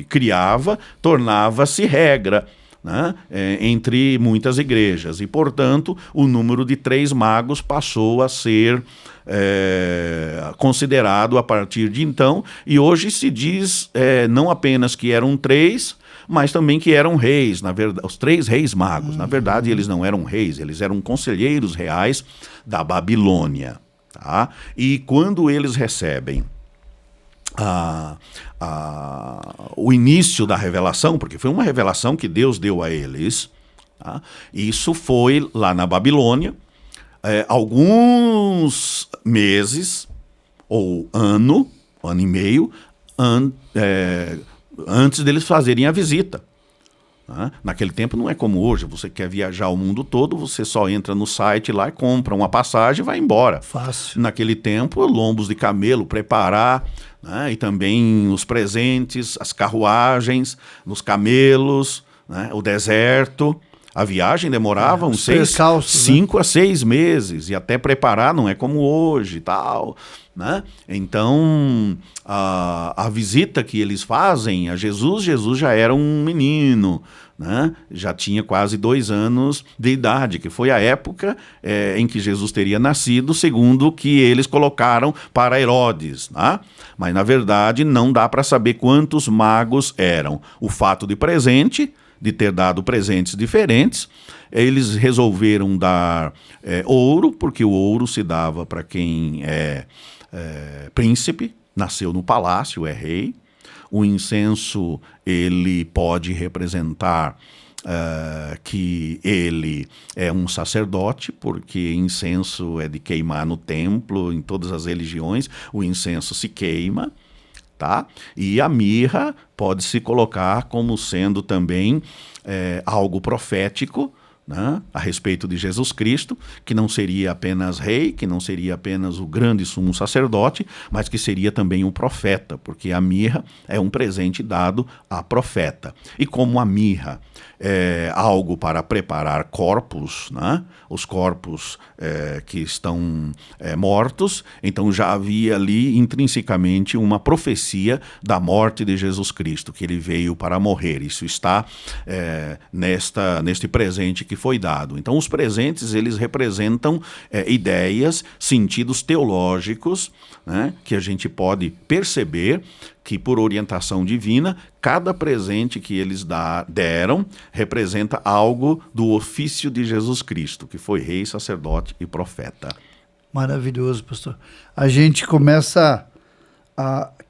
criava tornava-se regra, né, entre muitas igrejas. E, portanto, o número de 3 magos passou a ser considerado a partir de então. E hoje se diz não apenas que eram 3, mas também que eram reis, na verdade, os 3 reis magos. Na verdade, eles não eram reis, eles eram conselheiros reais da Babilônia. Tá? E quando eles recebem o início da revelação, porque foi uma revelação que Deus deu a eles, tá? Isso foi lá na Babilônia, alguns meses ou ano e meio antes deles fazerem a visita. Naquele tempo não é como hoje, você quer viajar o mundo todo, você só entra no site lá e compra uma passagem e vai embora. Fácil. Naquele tempo, lombos de camelo, preparar, né? E também os presentes, as carruagens, nos camelos, né? O deserto. A viagem demorava uns 5 a 6 meses, e até preparar não é como hoje e tal, né? Então, a visita que eles fazem a Jesus já era um menino, né? Já tinha quase 2 anos de idade, que foi a época em que Jesus teria nascido, segundo o que eles colocaram para Herodes, né? Mas, na verdade, não dá para saber quantos magos eram. O fato de ter dado presentes diferentes, eles resolveram dar ouro, porque o ouro se dava para quem é príncipe, nasceu no palácio, é rei. O incenso, ele pode representar que ele é um sacerdote, porque incenso é de queimar no templo, em todas as religiões, o incenso se queima. Tá? E a mirra pode se colocar como sendo também algo profético, né? A respeito de Jesus Cristo, que não seria apenas rei, que não seria apenas o grande sumo sacerdote, mas que seria também um profeta, porque a mirra é um presente dado a profeta. E como a mirra é algo para preparar corpos, né? Os corpos que estão mortos, então já havia ali intrinsecamente uma profecia da morte de Jesus Cristo, que ele veio para morrer. Isso está neste presente que foi dado. Então os presentes, eles representam ideias, sentidos teológicos, né? Que a gente pode perceber que, por orientação divina, cada presente que eles deram representa algo do ofício de Jesus Cristo, que foi rei, sacerdote e profeta. Maravilhoso, pastor. A gente começa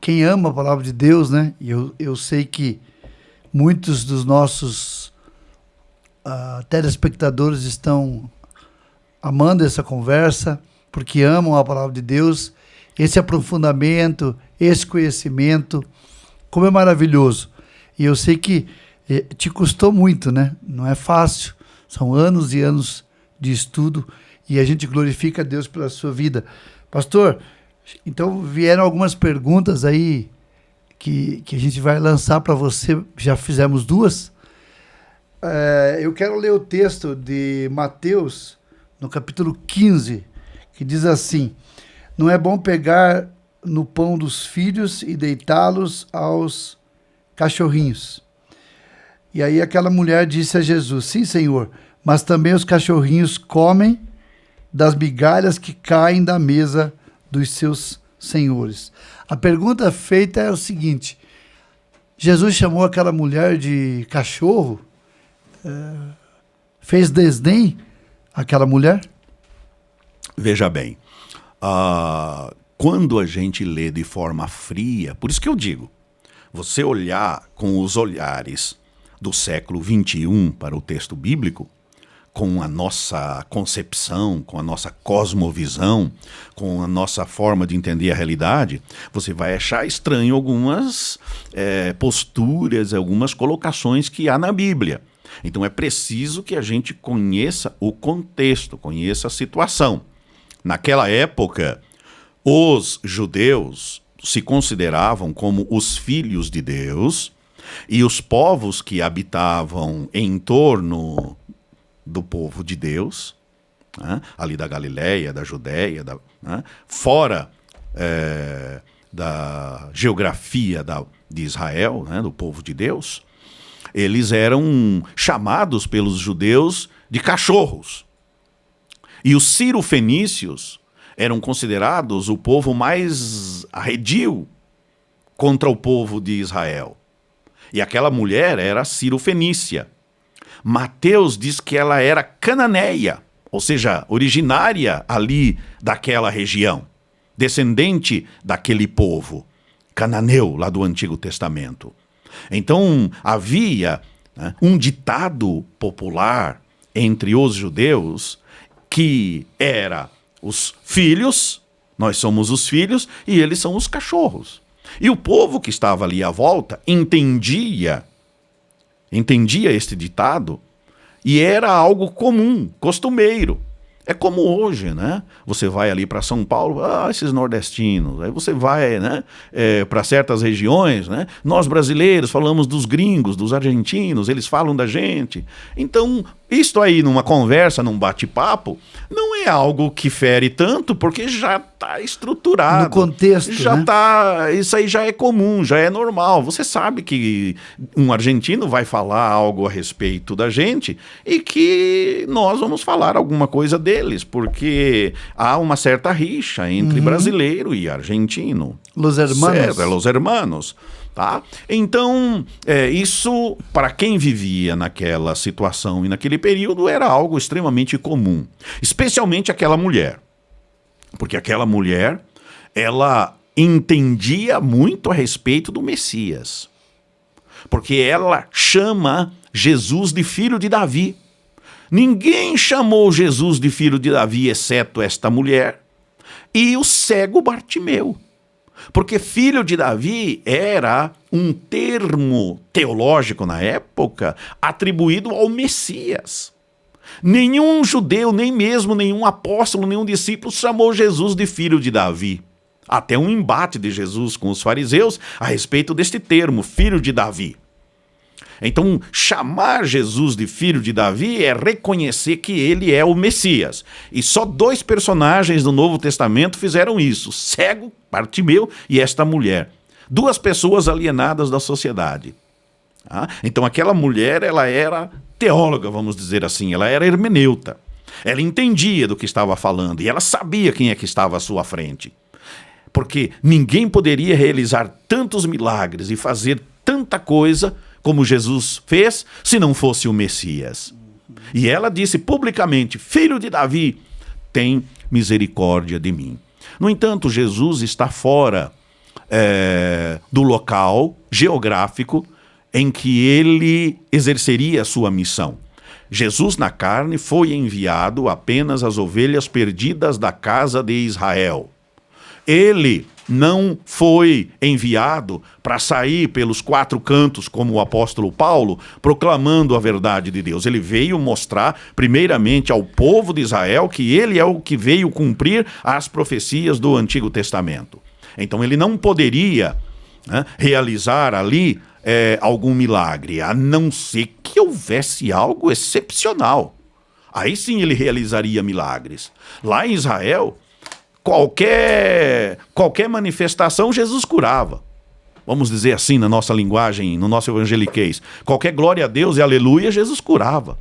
quem ama a palavra de Deus, né? E eu sei que muitos dos nossos telespectadores estão amando essa conversa, porque amam a palavra de Deus, esse aprofundamento, esse conhecimento, como é maravilhoso. E eu sei que te custou muito, né? Não é fácil, são anos e anos de estudo, e a gente glorifica a Deus pela sua vida. Pastor, então vieram algumas perguntas aí que a gente vai lançar para você, já fizemos 2. Eu quero ler o texto de Mateus, no capítulo 15, que diz assim: não é bom pegar no pão dos filhos e deitá-los aos cachorrinhos. E aí aquela mulher disse a Jesus: sim, Senhor, mas também os cachorrinhos comem das migalhas que caem da mesa dos seus senhores. A pergunta feita é o seguinte: Jesus chamou aquela mulher de cachorro? Fez desdém àquela mulher? Veja bem, quando a gente lê de forma fria, por isso que eu digo, você olhar com os olhares do século XXI para o texto bíblico, com a nossa concepção, com a nossa cosmovisão, com a nossa forma de entender a realidade, você vai achar estranho algumas posturas, algumas colocações que há na Bíblia. Então é preciso que a gente conheça o contexto, conheça a situação. Naquela época, os judeus se consideravam como os filhos de Deus, e os povos que habitavam em torno do povo de Deus, né, ali da Galileia, da Judéia, né, fora da geografia de Israel, né, do povo de Deus, eles eram chamados pelos judeus de cachorros. E os cirofenícios eram considerados o povo mais arredio contra o povo de Israel. E aquela mulher era cirofenícia. Mateus diz que ela era cananeia, ou seja, originária ali daquela região, descendente daquele povo, cananeu lá do Antigo Testamento. Então havia um ditado popular entre os judeus que era: os filhos, nós somos os filhos e eles são os cachorros. E o povo que estava ali à volta entendia este ditado e era algo comum, costumeiro. É como hoje, né? Você vai ali para São Paulo, esses nordestinos. Aí você vai, né, para certas regiões, né? Nós brasileiros falamos dos gringos, dos argentinos, eles falam da gente. Então, isto aí numa conversa, num bate-papo, não é algo que fere tanto, porque já está estruturado. No contexto, já né? Isso aí já é comum, já é normal. Você sabe que um argentino vai falar algo a respeito da gente e que nós vamos falar alguma coisa deles, porque há uma certa rixa entre brasileiro e argentino. Los hermanos. Los hermanos. Tá? Então, isso, para quem vivia naquela situação e naquele período, era algo extremamente comum. Especialmente aquela mulher. Porque aquela mulher, ela entendia muito a respeito do Messias. Porque ela chama Jesus de filho de Davi. Ninguém chamou Jesus de filho de Davi, exceto esta mulher e o cego Bartimeu. Porque filho de Davi era um termo teológico na época atribuído ao Messias. Nenhum judeu, nem mesmo nenhum apóstolo, nenhum discípulo chamou Jesus de filho de Davi. Até um embate de Jesus com os fariseus a respeito deste termo, filho de Davi. Então, chamar Jesus de filho de Davi é reconhecer que ele é o Messias. E só 2 personagens do Novo Testamento fizeram isso, o cego, Bartimeu, e esta mulher. 2 pessoas alienadas da sociedade. Então, aquela mulher, ela era teóloga, vamos dizer assim, ela era hermeneuta. Ela entendia do que estava falando e ela sabia quem é que estava à sua frente. Porque ninguém poderia realizar tantos milagres e fazer tanta coisa como Jesus fez, se não fosse o Messias. E ela disse publicamente, filho de Davi, tem misericórdia de mim. No entanto, Jesus está fora do local geográfico em que ele exerceria a sua missão. Jesus na carne foi enviado apenas às ovelhas perdidas da casa de Israel. Ele não foi enviado para sair pelos 4 cantos, como o apóstolo Paulo, proclamando a verdade de Deus. Ele veio mostrar, primeiramente, ao povo de Israel que ele é o que veio cumprir as profecias do Antigo Testamento. Então ele não poderia, né, realizar ali algum milagre, a não ser que houvesse algo excepcional. Aí sim ele realizaria milagres. Lá em Israel, qualquer manifestação, Jesus curava. Vamos dizer assim na nossa linguagem, no nosso evangeliquez. Qualquer glória a Deus e aleluia, Jesus curava.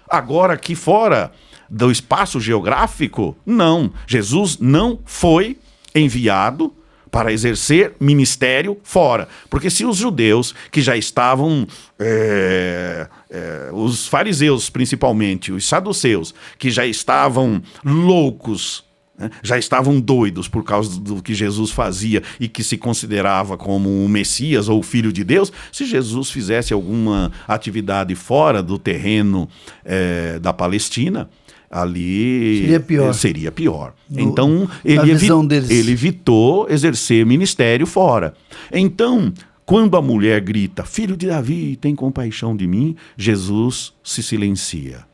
Agora, aqui fora do espaço geográfico, não. Jesus não foi enviado para exercer ministério fora. Porque se os judeus, que já estavam, os fariseus principalmente, os saduceus, que já estavam loucos, já estavam doidos por causa do que Jesus fazia e que se considerava como o Messias ou o Filho de Deus, se Jesus fizesse alguma atividade fora do terreno da Palestina, ali seria pior. Então, ele evitou exercer ministério fora. Então, quando a mulher grita, filho de Davi, tem compaixão de mim, Jesus se silencia.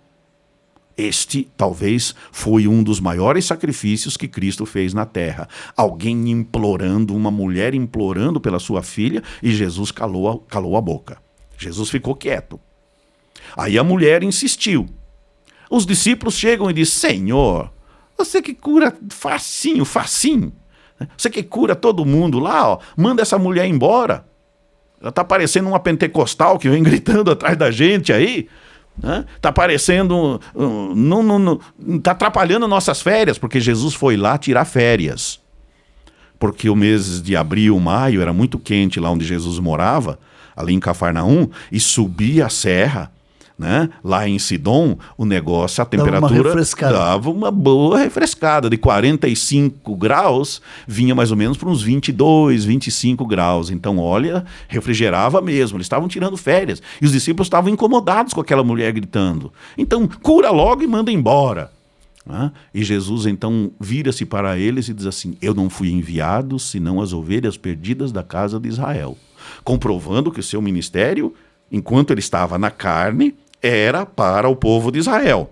Este, talvez, foi um dos maiores sacrifícios que Cristo fez na terra. Alguém implorando, uma mulher implorando pela sua filha, e Jesus calou a boca. Jesus ficou quieto. Aí a mulher insistiu. Os discípulos chegam e dizem, Senhor, você que cura facinho, você que cura todo mundo lá, ó, manda essa mulher embora. Ela está parecendo uma pentecostal que vem gritando atrás da gente aí. Está parecendo, está atrapalhando nossas férias, porque Jesus foi lá tirar férias. Porque o mês de abril, maio, era muito quente lá onde Jesus morava, ali em Cafarnaum, e subia a serra, né? Lá em Sidom, o negócio, a temperatura dava uma boa refrescada. De 45 graus, vinha mais ou menos para uns 22, 25 graus. Então, olha, refrigerava mesmo. Eles estavam tirando férias. E os discípulos estavam incomodados com aquela mulher gritando. Então, cura logo e manda embora. E Jesus então vira-se para eles e diz assim: eu não fui enviado senão as ovelhas perdidas da casa de Israel. Comprovando que o seu ministério, enquanto ele estava na carne, era para o povo de Israel.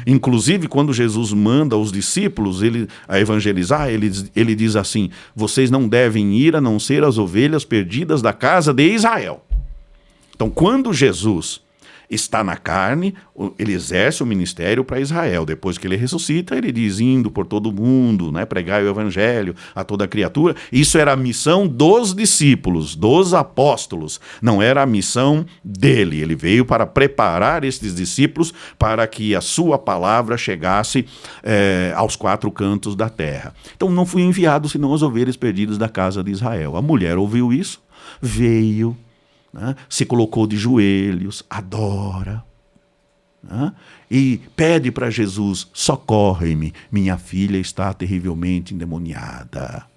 Inclusive, quando Jesus manda os discípulos a evangelizar, ele diz assim: vocês não devem ir a não ser as ovelhas perdidas da casa de Israel. Então, quando Jesus está na carne, ele exerce o ministério para Israel. Depois que ele ressuscita, ele diz: indo por todo mundo, pregai o evangelho a toda criatura. Isso era a missão dos discípulos, dos apóstolos. Não era a missão dele. Ele veio para preparar esses discípulos para que a sua palavra chegasse aos 4 cantos da terra. Então, não fui enviado senão as ovelhas perdidas da casa de Israel. A mulher ouviu isso, veio, se colocou de joelhos, adora, e pede para Jesus: socorre-me, minha filha está terrivelmente endemoniada.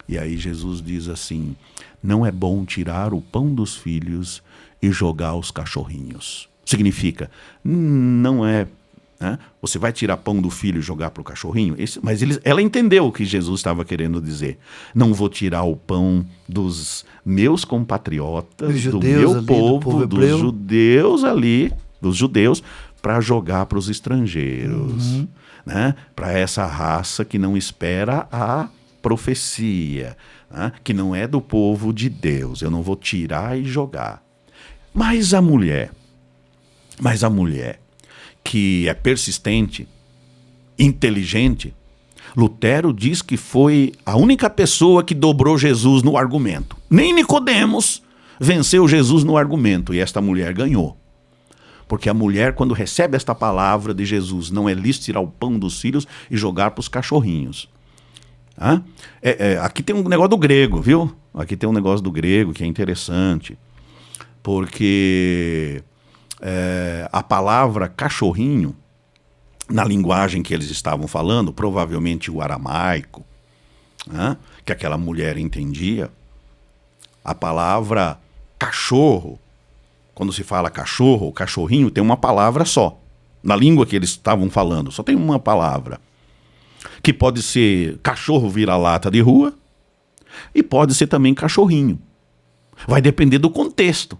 E aí Jesus diz assim: não é bom tirar o pão dos filhos e jogar aos cachorrinhos. Significa, não é, você vai tirar pão do filho e jogar para o cachorrinho? Mas ela entendeu o que Jesus estava querendo dizer. Não vou tirar o pão dos meus compatriotas, do meu povo, dos judeus ali, dos judeus, para jogar para os estrangeiros. Para essa raça que não espera a profecia, que não é do povo de Deus. Eu não vou tirar e jogar. Mas a mulher que é persistente, inteligente, Lutero diz que foi a única pessoa que dobrou Jesus no argumento. Nem Nicodemos venceu Jesus no argumento, e esta mulher ganhou. Porque a mulher, quando recebe esta palavra de Jesus, não é lícito tirar o pão dos filhos e jogar para os cachorrinhos. Aqui tem um negócio do grego, viu? Aqui tem um negócio do grego que é interessante, porque a palavra cachorrinho, na linguagem que eles estavam falando, provavelmente o aramaico, que aquela mulher entendia, a palavra cachorro, quando se fala cachorro, cachorrinho, tem uma palavra só. Na língua que eles estavam falando, só tem uma palavra. Que pode ser cachorro vira-lata de rua e pode ser também cachorrinho. Vai depender do contexto.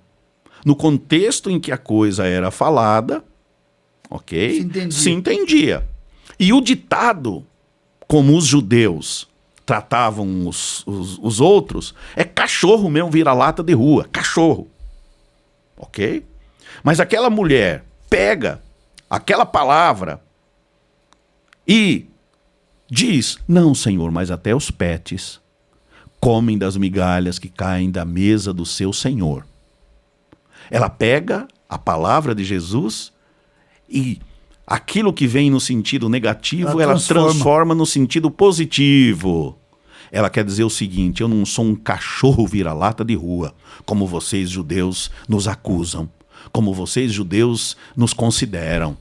No contexto em que a coisa era falada, ok? Se entendia. E o ditado, como os judeus tratavam os outros, é cachorro mesmo, vira-lata de rua. Cachorro. Ok? Mas aquela mulher pega aquela palavra e diz: não, Senhor, mas até os pets comem das migalhas que caem da mesa do seu Senhor. Ela pega a palavra de Jesus e aquilo que vem no sentido negativo, ela transforma no sentido positivo. Ela quer dizer o seguinte: eu não sou um cachorro vira-lata de rua, como vocês judeus nos acusam, como vocês judeus nos consideram.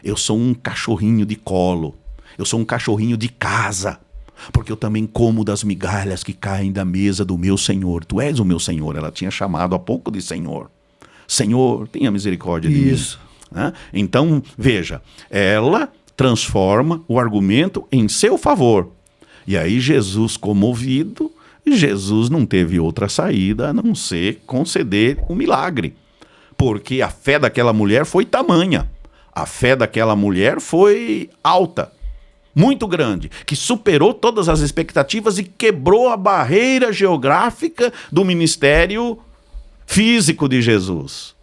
Eu sou um cachorrinho de colo, eu sou um cachorrinho de casa, porque eu também como das migalhas que caem da mesa do meu Senhor. Tu és o meu Senhor. Ela tinha chamado há pouco de Senhor. Senhor, tenha misericórdia de mim. Então, veja, ela transforma o argumento em seu favor. E aí Jesus, comovido, Jesus não teve outra saída a não ser conceder um milagre. Porque a fé daquela mulher foi tamanha. A fé daquela mulher foi alta, muito grande, que superou todas as expectativas e quebrou a barreira geográfica do ministério físico de Jesus.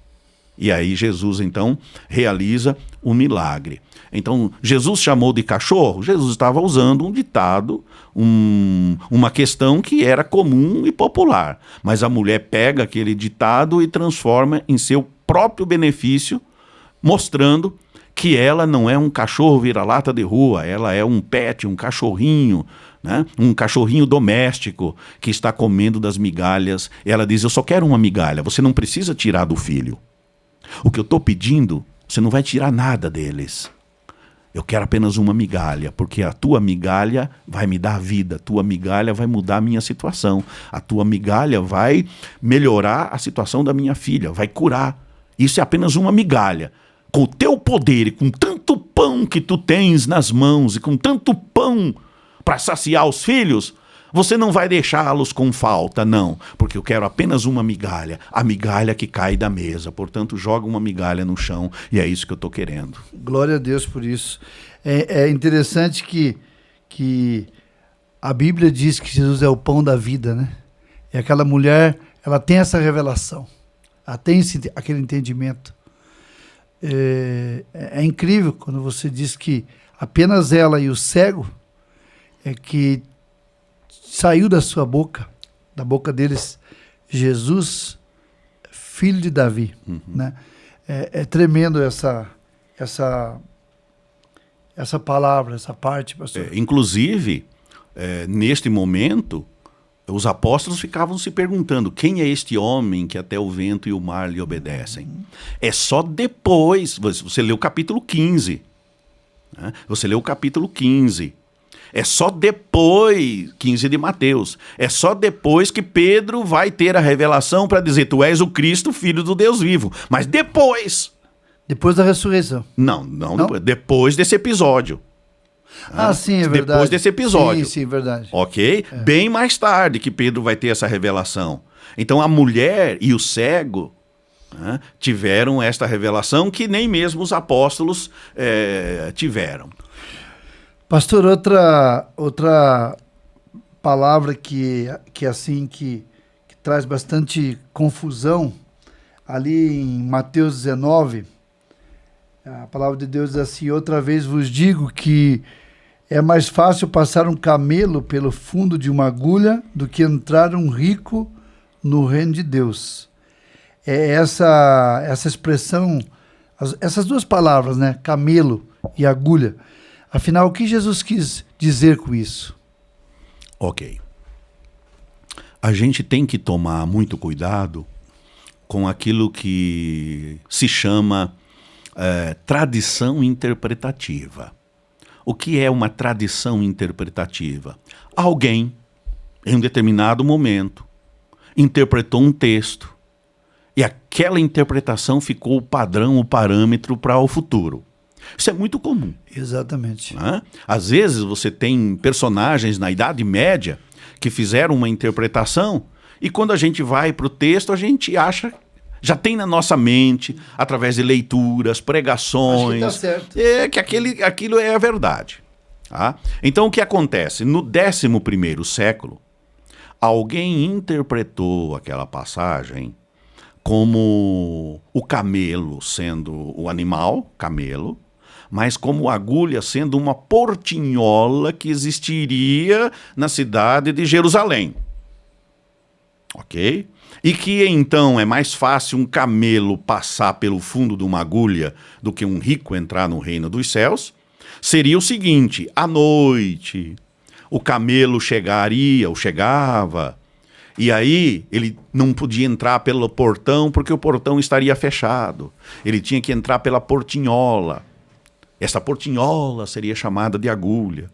E aí Jesus, então, realiza o milagre. Então, Jesus chamou de cachorro? Jesus estava usando um ditado, uma questão que era comum e popular. Mas a mulher pega aquele ditado e transforma em seu próprio benefício, mostrando que ela não é um cachorro vira-lata de rua, ela é um pet, um cachorrinho, um cachorrinho doméstico que está comendo das migalhas. Ela diz: eu só quero uma migalha, você não precisa tirar do filho. O que eu estou pedindo, você não vai tirar nada deles. Eu quero apenas uma migalha, porque a tua migalha vai me dar vida, a tua migalha vai mudar a minha situação, a tua migalha vai melhorar a situação da minha filha, vai curar. Isso é apenas uma migalha. Com o teu poder e com tanto pão que tu tens nas mãos e com tanto pão para saciar os filhos, você não vai deixá-los com falta, não, porque eu quero apenas uma migalha, a migalha que cai da mesa. Portanto, joga uma migalha no chão e é isso que eu estou querendo. Glória a Deus por isso. É interessante que a Bíblia diz que Jesus é o pão da vida, né? E aquela mulher, ela tem essa revelação, ela tem aquele entendimento. É incrível quando você diz que apenas ela e o cego que saiu da sua boca, da boca deles, Jesus, filho de Davi. Né? É tremendo essa palavra, essa parte, pastor. Inclusive, neste momento, os apóstolos ficavam se perguntando: quem é este homem que até o vento e o mar lhe obedecem? É só depois, você lê o capítulo 15. Né? Você lê o capítulo 15. É só depois, 15 de Mateus, é só depois que Pedro vai ter a revelação para dizer: tu és o Cristo, filho do Deus vivo. Mas depois. Depois da ressurreição. Não? Depois desse episódio. Sim, é verdade. Depois desse episódio. Sim, verdade. Ok? Bem mais tarde que Pedro vai ter essa revelação. Então a mulher e o cego tiveram esta revelação que nem mesmo os apóstolos tiveram. Pastor, outra palavra que traz bastante confusão, ali em Mateus 19, a palavra de Deus diz assim: outra vez vos digo que é mais fácil passar um camelo pelo fundo de uma agulha do que entrar um rico no reino de Deus. Essa expressão, essas duas palavras, né, camelo e agulha. Afinal, o que Jesus quis dizer com isso? Ok. A gente tem que tomar muito cuidado com aquilo que se chama tradição interpretativa. O que é uma tradição interpretativa? Alguém, em um determinado momento, interpretou um texto e aquela interpretação ficou o padrão, o parâmetro para o futuro. Isso é muito comum. Exatamente. Às vezes você tem personagens na Idade Média que fizeram uma interpretação e quando a gente vai para o texto, a gente acha, já tem na nossa mente, através de leituras, pregações, acho que tá certo. que aquilo é a verdade. Tá? Então o que acontece? No 11º século, alguém interpretou aquela passagem como o camelo sendo o animal, camelo, mas como agulha sendo uma portinhola que existiria na cidade de Jerusalém. Ok? E que então é mais fácil um camelo passar pelo fundo de uma agulha do que um rico entrar no reino dos céus. Seria o seguinte: à noite, o camelo chegava, e aí ele não podia entrar pelo portão porque o portão estaria fechado. Ele tinha que entrar pela portinhola. Essa portinhola seria chamada de agulha.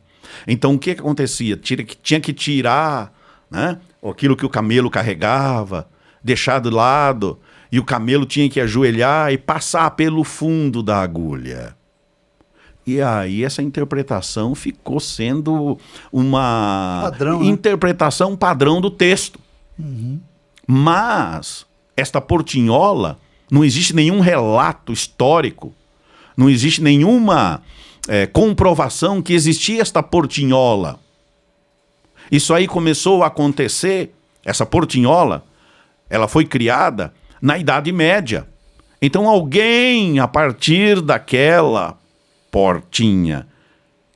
Então o que acontecia? Tinha que tirar, né, aquilo que o camelo carregava, deixar de lado, e o camelo tinha que ajoelhar e passar pelo fundo da agulha. E aí essa interpretação ficou sendo uma padrão, interpretação padrão do texto. Mas esta portinhola, não existe nenhum relato histórico, não existe nenhuma comprovação que existia esta portinhola. Isso aí começou a acontecer, essa portinhola, ela foi criada na Idade Média. Então alguém, a partir daquela portinha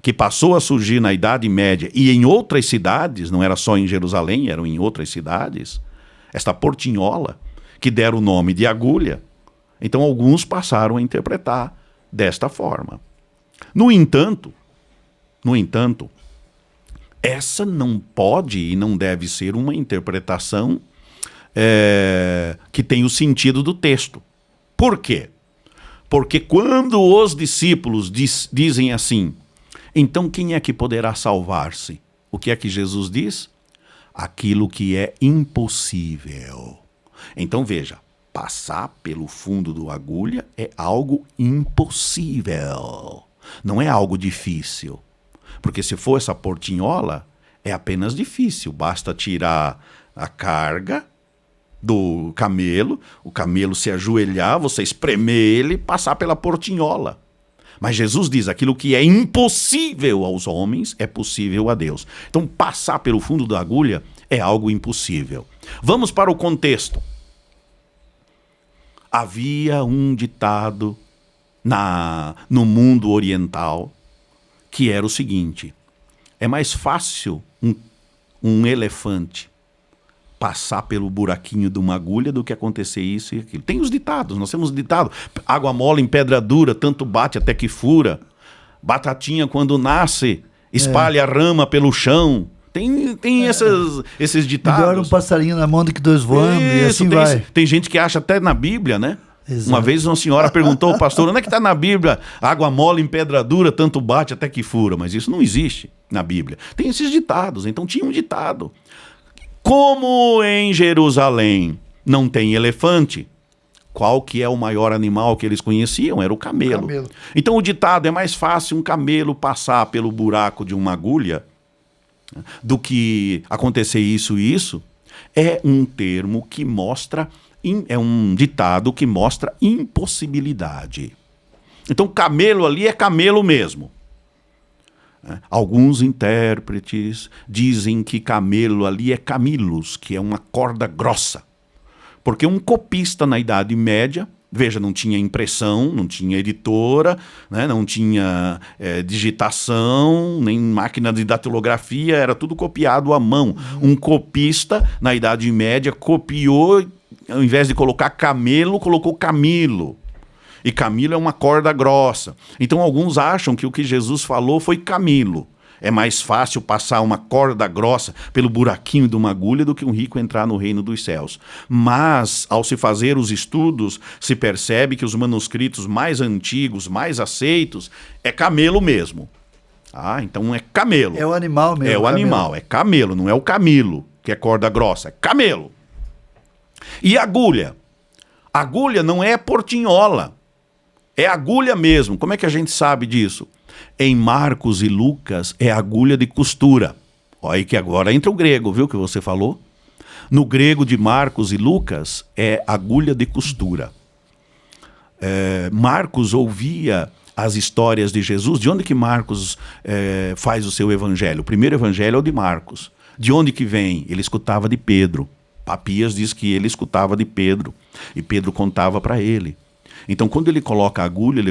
que passou a surgir na Idade Média e em outras cidades, não era só em Jerusalém, eram em outras cidades, esta portinhola, que deram o nome de agulha, então alguns passaram a interpretar desta forma. No entanto, essa não pode e não deve ser uma interpretação que tem o sentido do texto. Por quê? Porque quando os discípulos dizem assim: então quem é que poderá salvar-se? O que é que Jesus diz? Aquilo que é impossível. Então veja, Passar pelo fundo do agulha é algo impossível. Não é algo difícil. Porque se for essa portinhola, é apenas difícil. Basta tirar a carga do camelo, o camelo se ajoelhar, você espremer ele e passar pela portinhola. Mas Jesus diz, aquilo que é impossível aos homens é possível a Deus. Então passar pelo fundo da agulha é algo impossível. Vamos para o contexto. Havia um ditado no mundo oriental que era o seguinte: é mais fácil um elefante passar pelo buraquinho de uma agulha do que acontecer isso e aquilo. Tem os ditados, nós temos ditado. Água mole em pedra dura, tanto bate até que fura. Batatinha quando nasce, espalha a rama pelo chão. Tem esses ditados. Melhor um passarinho na mão do que dois voando, e assim vai. Tem gente que acha até na Bíblia, né? Exato. Uma vez uma senhora perguntou ao pastor, onde é que está na Bíblia? Água mole em pedra dura, tanto bate até que fura. Mas isso não existe na Bíblia. Tem esses ditados, então tinha um ditado. Como em Jerusalém não tem elefante, qual que é o maior animal que eles conheciam? Era o camelo. Então o ditado: é mais fácil um camelo passar pelo buraco de uma agulha do que acontecer isso e isso, é um termo que mostra, é um ditado que mostra impossibilidade. Então camelo ali é camelo mesmo. Alguns intérpretes dizem que camelo ali é camilos, que é uma corda grossa. Porque um copista na Idade Média, veja, não tinha impressão, não tinha editora, né, não tinha digitação, nem máquina de datilografia, era tudo copiado à mão. Um copista na Idade Média copiou, ao invés de colocar camelo, colocou camilo. E camilo é uma corda grossa. Então alguns acham que o que Jesus falou foi camilo. É mais fácil passar uma corda grossa pelo buraquinho de uma agulha do que um rico entrar no reino dos céus. Mas, ao se fazer os estudos, se percebe que os manuscritos mais antigos, mais aceitos, é camelo mesmo. Então é camelo. É o animal mesmo. É o animal, é camelo, não é o camilo, que é corda grossa, é camelo. E agulha? Agulha não é portinhola. É agulha mesmo. Como é que a gente sabe disso? Em Marcos e Lucas é agulha de costura. Olha aí que agora entra o grego, viu que você falou? No grego de Marcos e Lucas é agulha de costura. Marcos ouvia as histórias de Jesus. De onde que Marcos faz o seu evangelho? O primeiro evangelho é o de Marcos. De onde que vem? Ele escutava de Pedro. Papias diz que ele escutava de Pedro. E Pedro contava para ele. Então, quando ele coloca agulha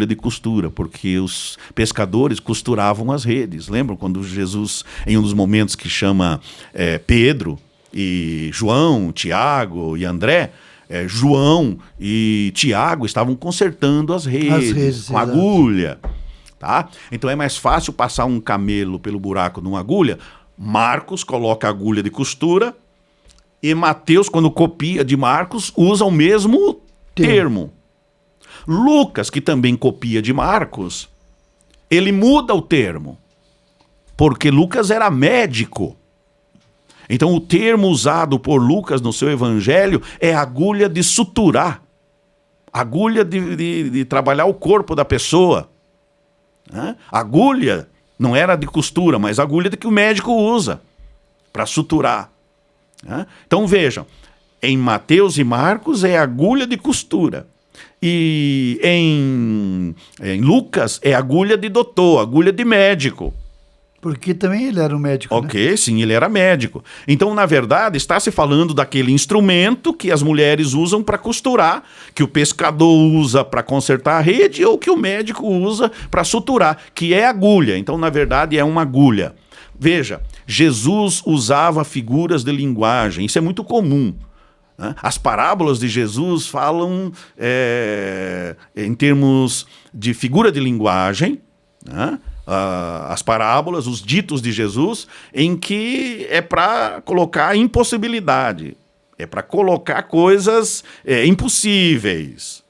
de costura, porque os pescadores costuravam as redes. Lembram quando Jesus, em um dos momentos que chama Pedro e João, Tiago e André, João e Tiago estavam consertando as redes com agulha. Tá? Então, é mais fácil passar um camelo pelo buraco de uma agulha. Marcos coloca agulha de costura e Mateus, quando copia de Marcos, usa o mesmo termo. Lucas, que também copia de Marcos, ele muda o termo, porque Lucas era médico. Então o termo usado por Lucas no seu evangelho é agulha de suturar, agulha de trabalhar o corpo da pessoa. Agulha não era de costura, mas agulha que o médico usa para suturar. Então vejam, em Mateus e Marcos é agulha de costura. E em Lucas é agulha de doutor, agulha de médico. Porque também ele era um médico, Ok, né? Sim, ele era médico. Então, na verdade, está se falando daquele instrumento que as mulheres usam para costurar, que o pescador usa para consertar a rede ou que o médico usa para suturar, que é agulha. Então, na verdade, é uma agulha. Veja, Jesus usava figuras de linguagem, isso é muito comum. As parábolas de Jesus falam em termos de figura de linguagem, as parábolas, os ditos de Jesus, em que é para colocar impossibilidade, é para colocar coisas impossíveis,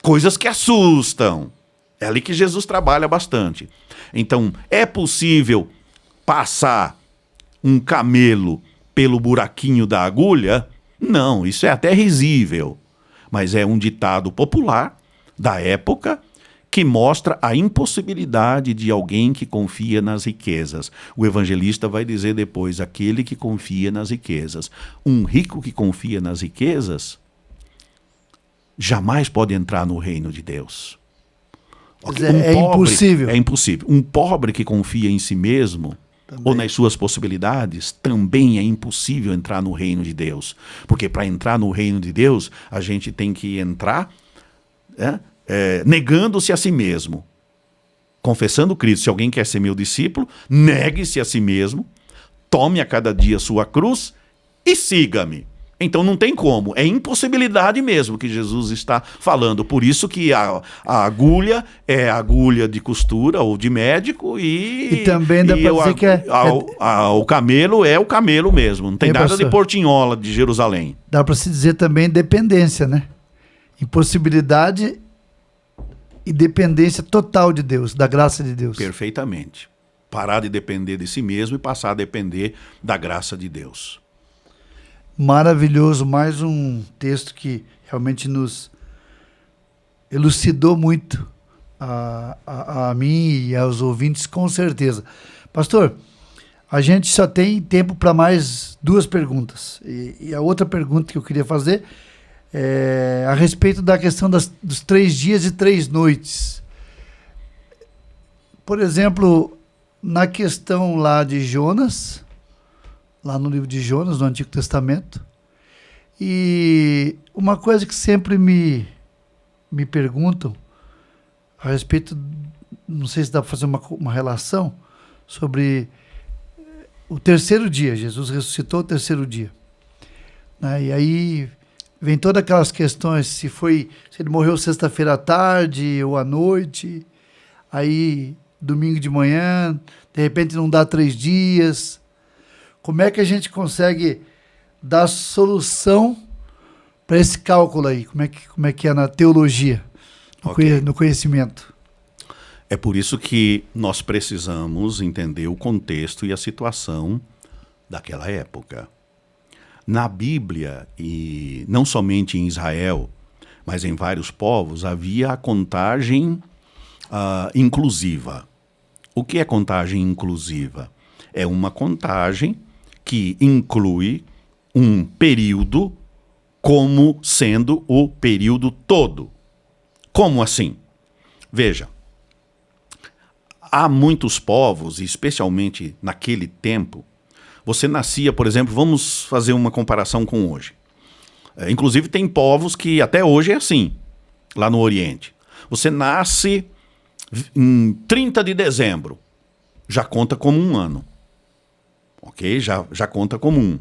coisas que assustam. É ali que Jesus trabalha bastante. Então, é possível passar um camelo pelo buraquinho da agulha? Não, isso é até risível. mas é um ditado popular da época que mostra a impossibilidade de alguém que confia nas riquezas. O evangelista vai dizer depois, aquele que confia nas riquezas. Um rico que confia nas riquezas jamais pode entrar no reino de Deus. É impossível. É impossível. Um pobre que confia em si mesmo também, ou nas suas possibilidades, também é impossível entrar no reino de Deus. Porque para entrar no reino de Deus, a gente tem que entrar negando-se a si mesmo. Confessando Cristo. Se alguém quer ser meu discípulo, negue-se a si mesmo, tome a cada dia sua cruz e siga-me. Então não tem como, é impossibilidade mesmo que Jesus está falando. Por isso que a agulha é agulha de costura ou de médico e também dá para dizer que o camelo é o camelo mesmo. Não tem nada pastor, de portinhola de Jerusalém. Dá para se dizer também dependência, né? Impossibilidade e dependência total de Deus, da graça de Deus. Perfeitamente. Parar de depender de si mesmo e passar a depender da graça de Deus. Maravilhoso, mais um texto que realmente nos elucidou muito a mim e aos ouvintes, com certeza. Pastor, a gente só tem tempo para mais 2 perguntas. E a outra pergunta que eu queria fazer é a respeito da questão dos 3 dias e 3 noites. Por exemplo, na questão lá de Jonas, lá no livro de Jonas, no Antigo Testamento. E uma coisa que sempre me perguntam a respeito, não sei se dá para fazer uma relação, sobre o 3º dia. Jesus ressuscitou o 3º dia. Né? E aí vem todas aquelas questões, se ele morreu sexta-feira à tarde ou à noite, aí domingo de manhã, de repente não dá 3 dias... Como é que a gente consegue dar solução para esse cálculo aí? Como é que é na teologia, no conhecimento? É por isso que nós precisamos entender o contexto e a situação daquela época. Na Bíblia, e não somente em Israel, mas em vários povos, havia a contagem inclusiva. O que é contagem inclusiva? É uma contagem que inclui um período como sendo o período todo. Como assim? Veja, há muitos povos, especialmente naquele tempo, você nascia, por exemplo, vamos fazer uma comparação com hoje. Inclusive tem povos que até hoje é assim, lá no Oriente. Você nasce em 30 de dezembro, já conta como um ano. Ok? Já conta como um.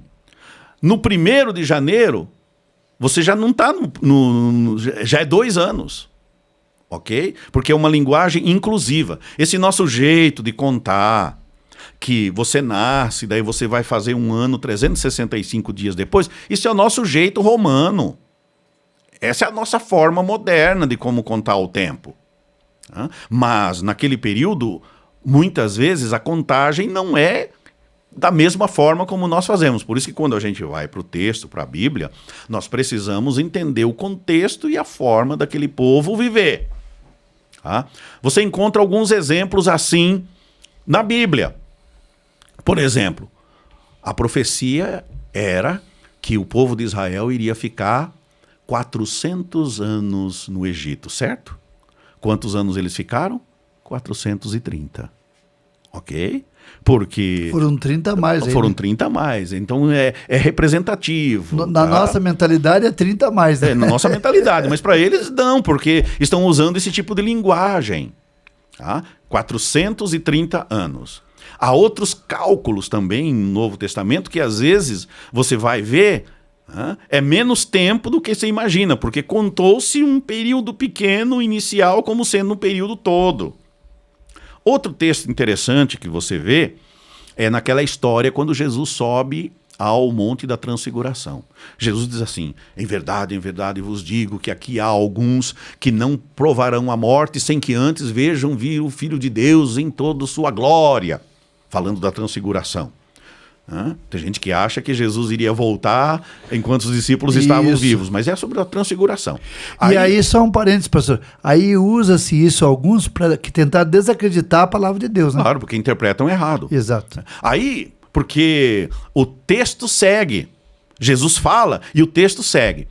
No 1º de janeiro, você já não está já é 2 anos. Ok? Porque é uma linguagem inclusiva. Esse nosso jeito de contar, que você nasce, daí você vai fazer um ano 365 dias depois, isso é o nosso jeito romano. Essa é a nossa forma moderna de como contar o tempo. Mas, naquele período, muitas vezes a contagem não é da mesma forma como nós fazemos. Por isso que quando a gente vai para o texto, para a Bíblia, nós precisamos entender o contexto e a forma daquele povo viver. Você encontra alguns exemplos assim na Bíblia. Por exemplo, a profecia era que o povo de Israel iria ficar 400 anos no Egito, certo? Quantos anos eles ficaram? 430. Ok? Porque... Foram 30 a mais. Foram 30 a mais. Então é representativo. Na nossa mentalidade é 30 a mais. Né? Na nossa mentalidade. Mas para eles não, porque estão usando esse tipo de linguagem. 430 anos. Há outros cálculos também no Novo Testamento que às vezes você vai ver, é menos tempo do que você imagina, porque contou-se um período pequeno inicial como sendo um período todo. Outro texto interessante que você vê é naquela história quando Jesus sobe ao Monte da Transfiguração. Jesus diz assim: em verdade vos digo que aqui há alguns que não provarão a morte sem que antes vejam vir o Filho de Deus em toda sua glória. Falando da Transfiguração. Tem gente que acha que Jesus iria voltar enquanto os discípulos estavam vivos, mas é sobre a transfiguração. E aí, só um parênteses, pastor, aí usa-se isso alguns para tentar desacreditar a palavra de Deus, né? Claro, porque interpretam errado. Exato. Aí, porque o texto segue, Jesus fala e o texto segue.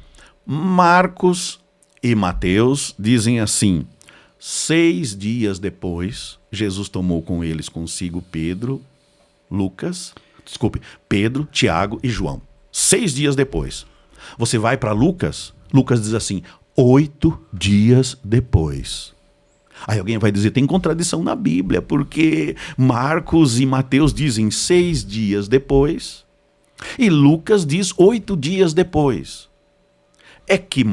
Marcos e Mateus dizem assim: 6 dias depois, Jesus tomou com eles consigo Pedro, Tiago e João. 6 dias depois. Você vai para Lucas, Lucas diz assim, 8 dias depois. Aí alguém vai dizer, tem contradição na Bíblia, porque Marcos e Mateus dizem 6 dias depois, e Lucas diz 8 dias depois. É que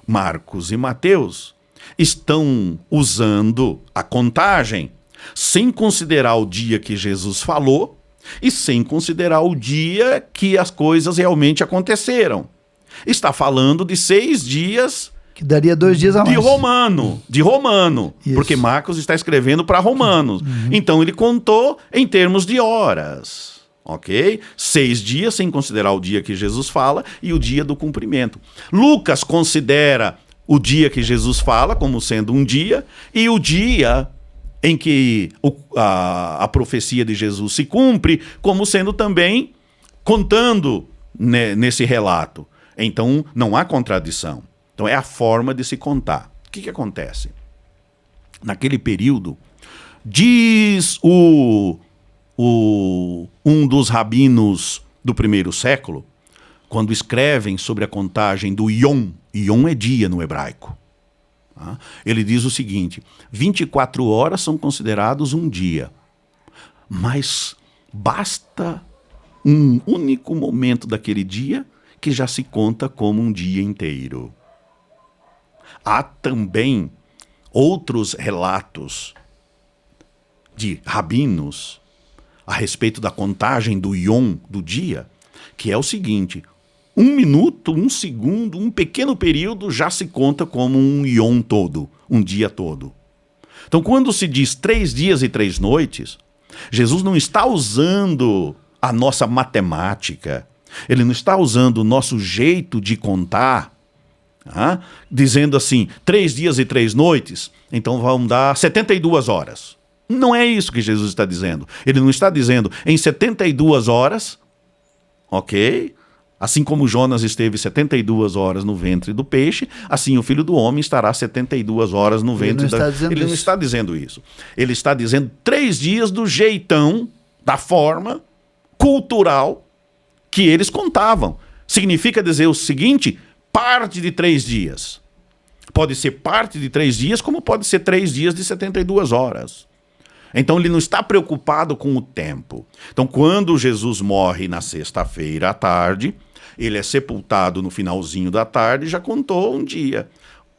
Marcos e Mateus estão usando a contagem sem considerar o dia que Jesus falou e sem considerar o dia que as coisas realmente aconteceram. Está falando de 6 dias... Que daria 2 dias a mais. De romano. Isso. Porque Marcos está escrevendo para romanos. Então ele contou em termos de horas. Ok? 6 dias, sem considerar o dia que Jesus fala e o dia do cumprimento. Lucas considera o dia que Jesus fala como sendo um dia e o dia em que a profecia de Jesus se cumpre como sendo também contando nesse relato. Então não há contradição. Então é a forma de se contar. O que acontece? Naquele período, diz um dos rabinos do primeiro século, quando escrevem sobre a contagem do Yom é dia no hebraico. Ele diz o seguinte, 24 horas são considerados um dia, mas basta um único momento daquele dia que já se conta como um dia inteiro. Há também outros relatos de rabinos a respeito da contagem do Yom, do dia, que é o seguinte, 1 minuto, 1 segundo, um pequeno período já se conta como um Yom todo, um dia todo. Então, quando se diz 3 dias e 3 noites, Jesus não está usando a nossa matemática, ele não está usando o nosso jeito de contar, dizendo assim, 3 dias e 3 noites, então vão dar 72 horas. Não é isso que Jesus está dizendo. Ele não está dizendo em 72 horas, ok? Assim como Jonas esteve 72 horas no ventre do peixe, assim o Filho do Homem estará 72 horas no ventre da... Ele não está dizendo isso. Ele está dizendo 3 dias do jeitão, da forma cultural que eles contavam. Significa dizer o seguinte, parte de 3 dias. Pode ser parte de 3 dias, como pode ser 3 dias de 72 horas. Então ele não está preocupado com o tempo. Então quando Jesus morre na sexta-feira à tarde, ele é sepultado no finalzinho da tarde e já contou um dia.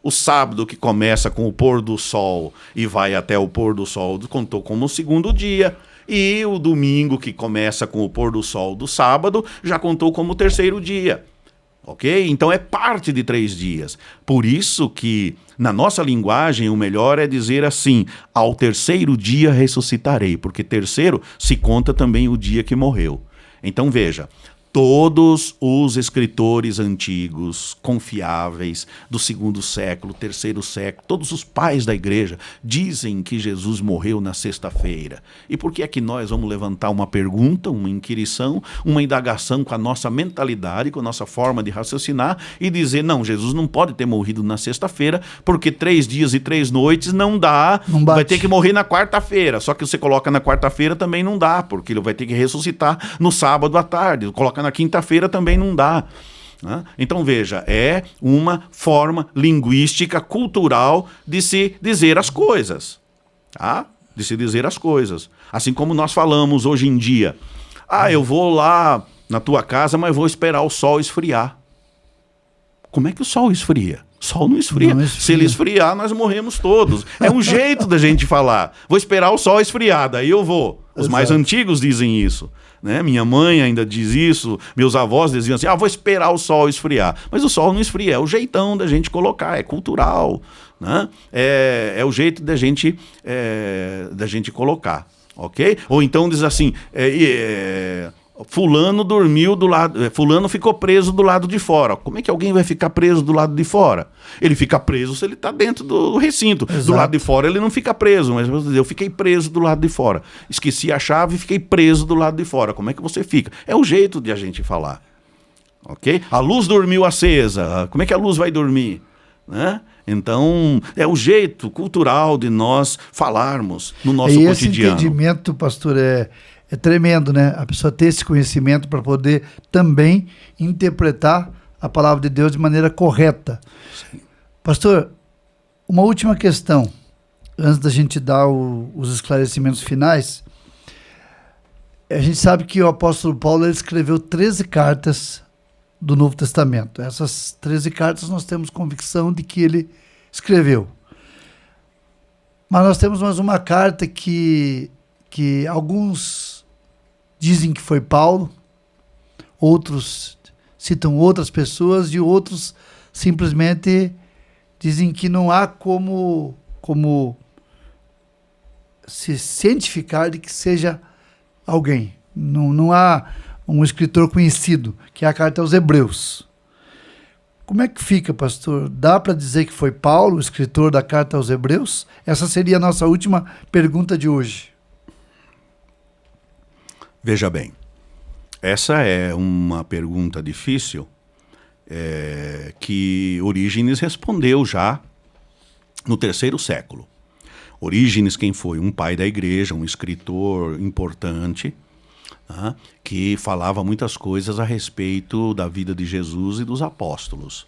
O sábado, que começa com o pôr do sol e vai até o pôr do sol, contou como o 2º dia. E o domingo, que começa com o pôr do sol do sábado, já contou como o 3º dia. Ok? Então é parte de 3 dias. Por isso que, na nossa linguagem, o melhor é dizer assim, ao 3º dia ressuscitarei, porque 3º se conta também o dia que morreu. Então veja, todos os escritores antigos, confiáveis, do 2º século, 3º século, todos os pais da igreja dizem que Jesus morreu na sexta-feira. E por que é que nós vamos levantar uma pergunta, uma inquirição, uma indagação com a nossa mentalidade, com a nossa forma de raciocinar e dizer, não, Jesus não pode ter morrido na sexta-feira porque 3 dias e 3 noites não dá, vai ter que morrer na quarta-feira. Só que você coloca na quarta-feira também não dá, porque ele vai ter que ressuscitar no sábado à tarde, coloca na quinta-feira também não dá. Então veja, é uma forma linguística, cultural de se dizer as coisas. De se dizer as coisas. Assim como nós falamos hoje em dia. Eu vou lá na tua casa, mas vou esperar o sol esfriar. Como é que o sol esfria? O sol não esfria. Se ele esfriar, nós morremos todos. É um jeito da gente falar. Vou esperar o sol esfriar, daí eu vou. Os mais antigos dizem isso. Né? Minha mãe ainda diz isso, meus avós diziam assim, vou esperar o sol esfriar. Mas o sol não esfria, é o jeitão da gente colocar, é cultural. Né? É o jeito da gente colocar. Ok? Ou então diz assim, fulano dormiu do lado, fulano ficou preso do lado de fora. Como é que alguém vai ficar preso do lado de fora? Ele fica preso se ele está dentro do recinto. Exato. Do lado de fora ele não fica preso, mas eu fiquei preso do lado de fora. Esqueci a chave e fiquei preso do lado de fora. Como é que você fica? É o jeito de a gente falar. Ok? A luz dormiu acesa. Como é que a luz vai dormir? Né? Então, é o jeito cultural de nós falarmos no nosso cotidiano. Esse entendimento, pastor, é tremendo, né? A pessoa ter esse conhecimento para poder também interpretar a palavra de Deus de maneira correta. Sim. Pastor, uma última questão, antes da gente dar os esclarecimentos finais. A gente sabe que o apóstolo Paulo ele escreveu 13 cartas do Novo Testamento. Essas 13 cartas nós temos convicção de que ele escreveu. Mas nós temos mais uma carta que alguns dizem que foi Paulo, outros citam outras pessoas e outros simplesmente dizem que não há como se cientificar de que seja alguém. Não há um escritor conhecido, que é a carta aos Hebreus. Como é que fica, pastor? Dá para dizer que foi Paulo, o escritor da carta aos Hebreus? Essa seria a nossa última pergunta de hoje. Veja bem, essa é uma pergunta difícil que Orígenes respondeu já no 3º século. Orígenes, quem foi? Um pai da igreja, um escritor importante, que falava muitas coisas a respeito da vida de Jesus e dos apóstolos.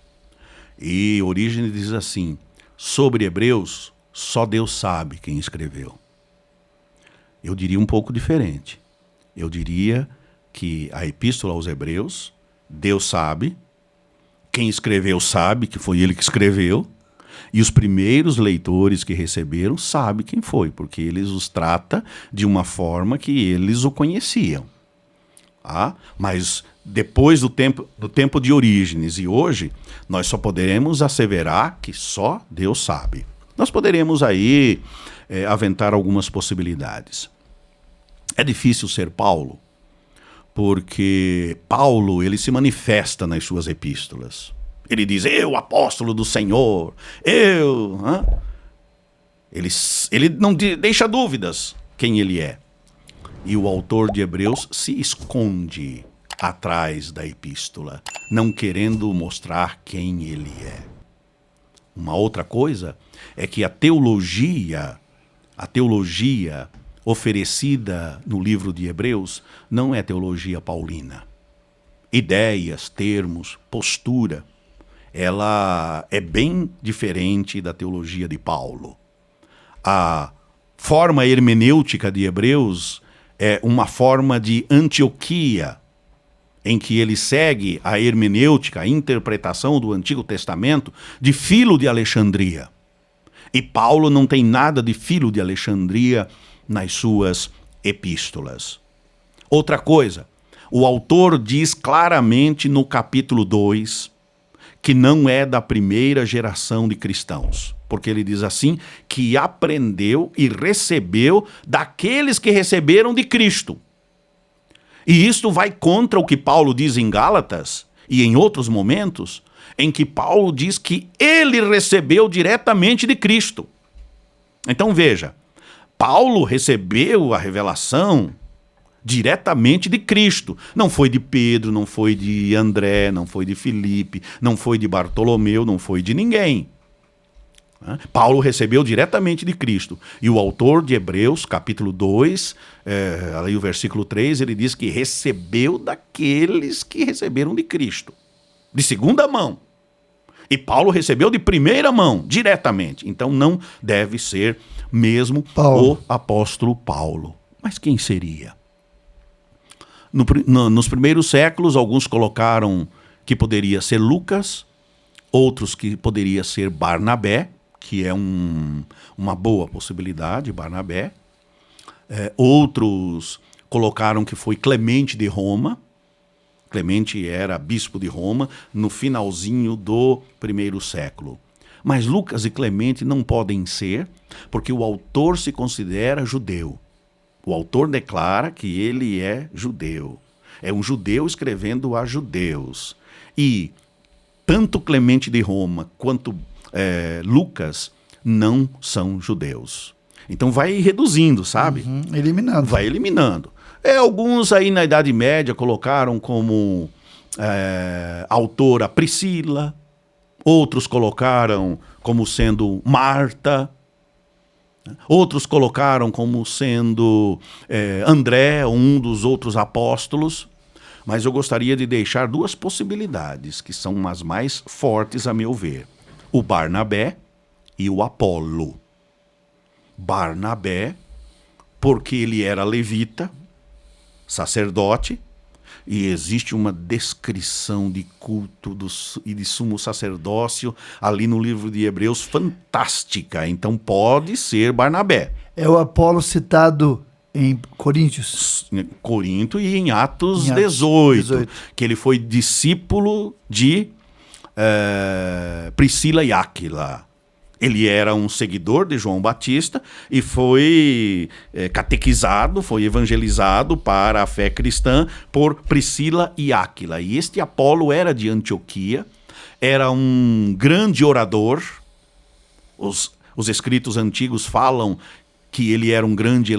E Orígenes diz assim, sobre Hebreus, só Deus sabe quem escreveu. Eu diria um pouco diferente. Eu diria que a Epístola aos Hebreus, Deus sabe, quem escreveu sabe que foi ele que escreveu, e os primeiros leitores que receberam sabem quem foi, porque eles os trata de uma forma que eles o conheciam. Mas depois do tempo de Orígenes e hoje, nós só poderemos asseverar que só Deus sabe. Nós poderemos aí aventar algumas possibilidades. É difícil ser Paulo, porque Paulo ele se manifesta nas suas epístolas. Ele diz, eu, apóstolo do Senhor, eu... Ele não deixa dúvidas quem ele é. E o autor de Hebreus se esconde atrás da epístola, não querendo mostrar quem ele é. Uma outra coisa é que a teologia oferecida no livro de Hebreus não é teologia paulina. Ideias, termos, postura, ela é bem diferente da teologia de Paulo. A forma hermenêutica de Hebreus é uma forma de Antioquia, em que ele segue a hermenêutica, a interpretação do Antigo Testamento de Filo de Alexandria. E Paulo não tem nada de Filo de Alexandria nas suas epístolas. Outra coisa, o autor diz claramente no capítulo 2 que não é da primeira geração de cristãos, porque ele diz assim, que aprendeu e recebeu daqueles que receberam de Cristo. E isto vai contra o que Paulo diz em Gálatas e em outros momentos, em que Paulo diz que ele recebeu diretamente de Cristo. Então veja, Paulo recebeu a revelação diretamente de Cristo. Não foi de Pedro, não foi de André, não foi de Filipe, não foi de Bartolomeu, não foi de ninguém. Paulo recebeu diretamente de Cristo. E o autor de Hebreus, capítulo 2, ali o versículo 3, ele diz que recebeu daqueles que receberam de Cristo. De segunda mão. E Paulo recebeu de primeira mão, diretamente. Então não deve ser mesmo o apóstolo Paulo. Mas quem seria? Nos primeiros séculos, alguns colocaram que poderia ser Lucas, outros que poderia ser Barnabé, que é uma boa possibilidade, Barnabé. Outros colocaram que foi Clemente de Roma. Clemente era bispo de Roma no finalzinho do 1º século. Mas Lucas e Clemente não podem ser, porque o autor se considera judeu. O autor declara que ele é judeu. É um judeu escrevendo a judeus. E tanto Clemente de Roma quanto Lucas não são judeus. Então vai reduzindo, sabe? Eliminando. Vai eliminando. Alguns aí na Idade Média colocaram como autora Priscila, outros colocaram como sendo Marta, outros colocaram como sendo André, um dos outros apóstolos. Mas eu gostaria de deixar duas possibilidades, que são as mais fortes a meu ver. O Barnabé e o Apolo. Barnabé, porque ele era levita, sacerdote, e existe uma descrição de culto e de sumo sacerdócio ali no livro de Hebreus fantástica. Então pode ser Barnabé. É o Apolo citado em Coríntios. Corinto e em Atos 18, que ele foi discípulo de Priscila e Áquila. Ele era um seguidor de João Batista e foi catequizado, foi evangelizado para a fé cristã por Priscila e Áquila. E este Apolo era de Antioquia, era um grande orador. Os escritos antigos falam que ele era um grande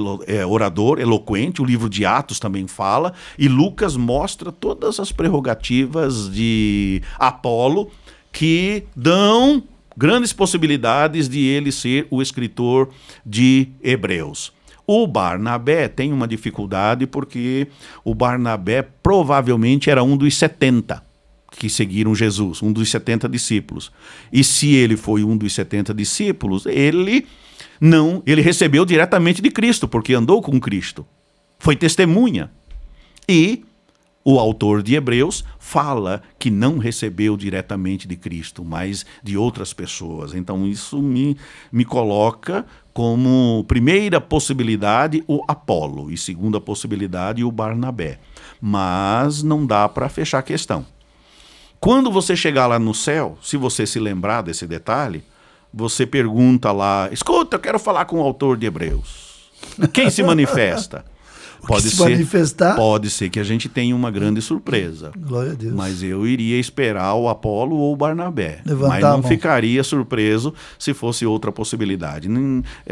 orador, eloquente. O livro de Atos também fala. E Lucas mostra todas as prerrogativas de Apolo que dão grandes possibilidades de ele ser o escritor de Hebreus. O Barnabé tem uma dificuldade porque o Barnabé provavelmente era um dos 70 que seguiram Jesus, um dos 70 discípulos. E se ele foi um dos 70 discípulos, ele recebeu diretamente de Cristo, porque andou com Cristo. Foi testemunha. E o autor de Hebreus fala que não recebeu diretamente de Cristo, mas de outras pessoas. Então isso me coloca como primeira possibilidade o Apolo e segunda possibilidade o Barnabé. Mas não dá para fechar a questão. Quando você chegar lá no céu, se você se lembrar desse detalhe, você pergunta lá, escuta, eu quero falar com o autor de Hebreus. Quem se manifesta? Pode ser que a gente tenha uma grande surpresa. Glória a Deus. Mas eu iria esperar o Apolo ou o Barnabé. Levantar mas não ficaria surpreso se fosse outra possibilidade.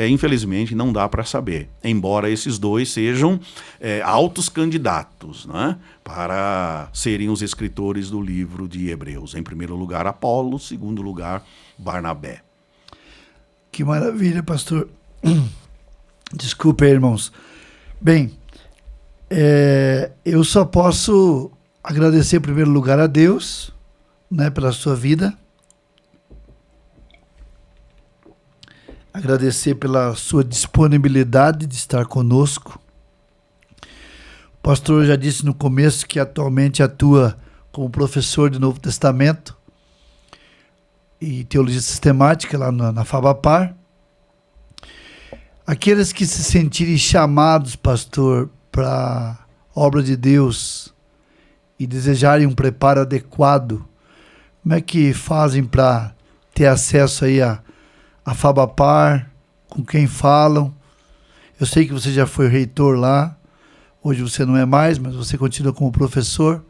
Infelizmente não dá para saber. Embora esses dois sejam altos candidatos, né, para serem os escritores do livro de Hebreus. Em primeiro lugar, Apolo. Em segundo lugar, Barnabé. Que maravilha, pastor. Desculpe, irmãos. Bem, eu só posso agradecer em primeiro lugar a Deus, né, pela sua vida. Agradecer pela sua disponibilidade de estar conosco. O pastor já disse no começo que atualmente atua como professor de Novo Testamento e Teologia Sistemática lá na Fabapar. Aqueles que se sentirem chamados, pastor, para a obra de Deus e desejarem um preparo adequado, como é que fazem para ter acesso aí a Fabapar, com quem falam? Eu sei que você já foi reitor lá, hoje você não é mais, mas você continua como professor.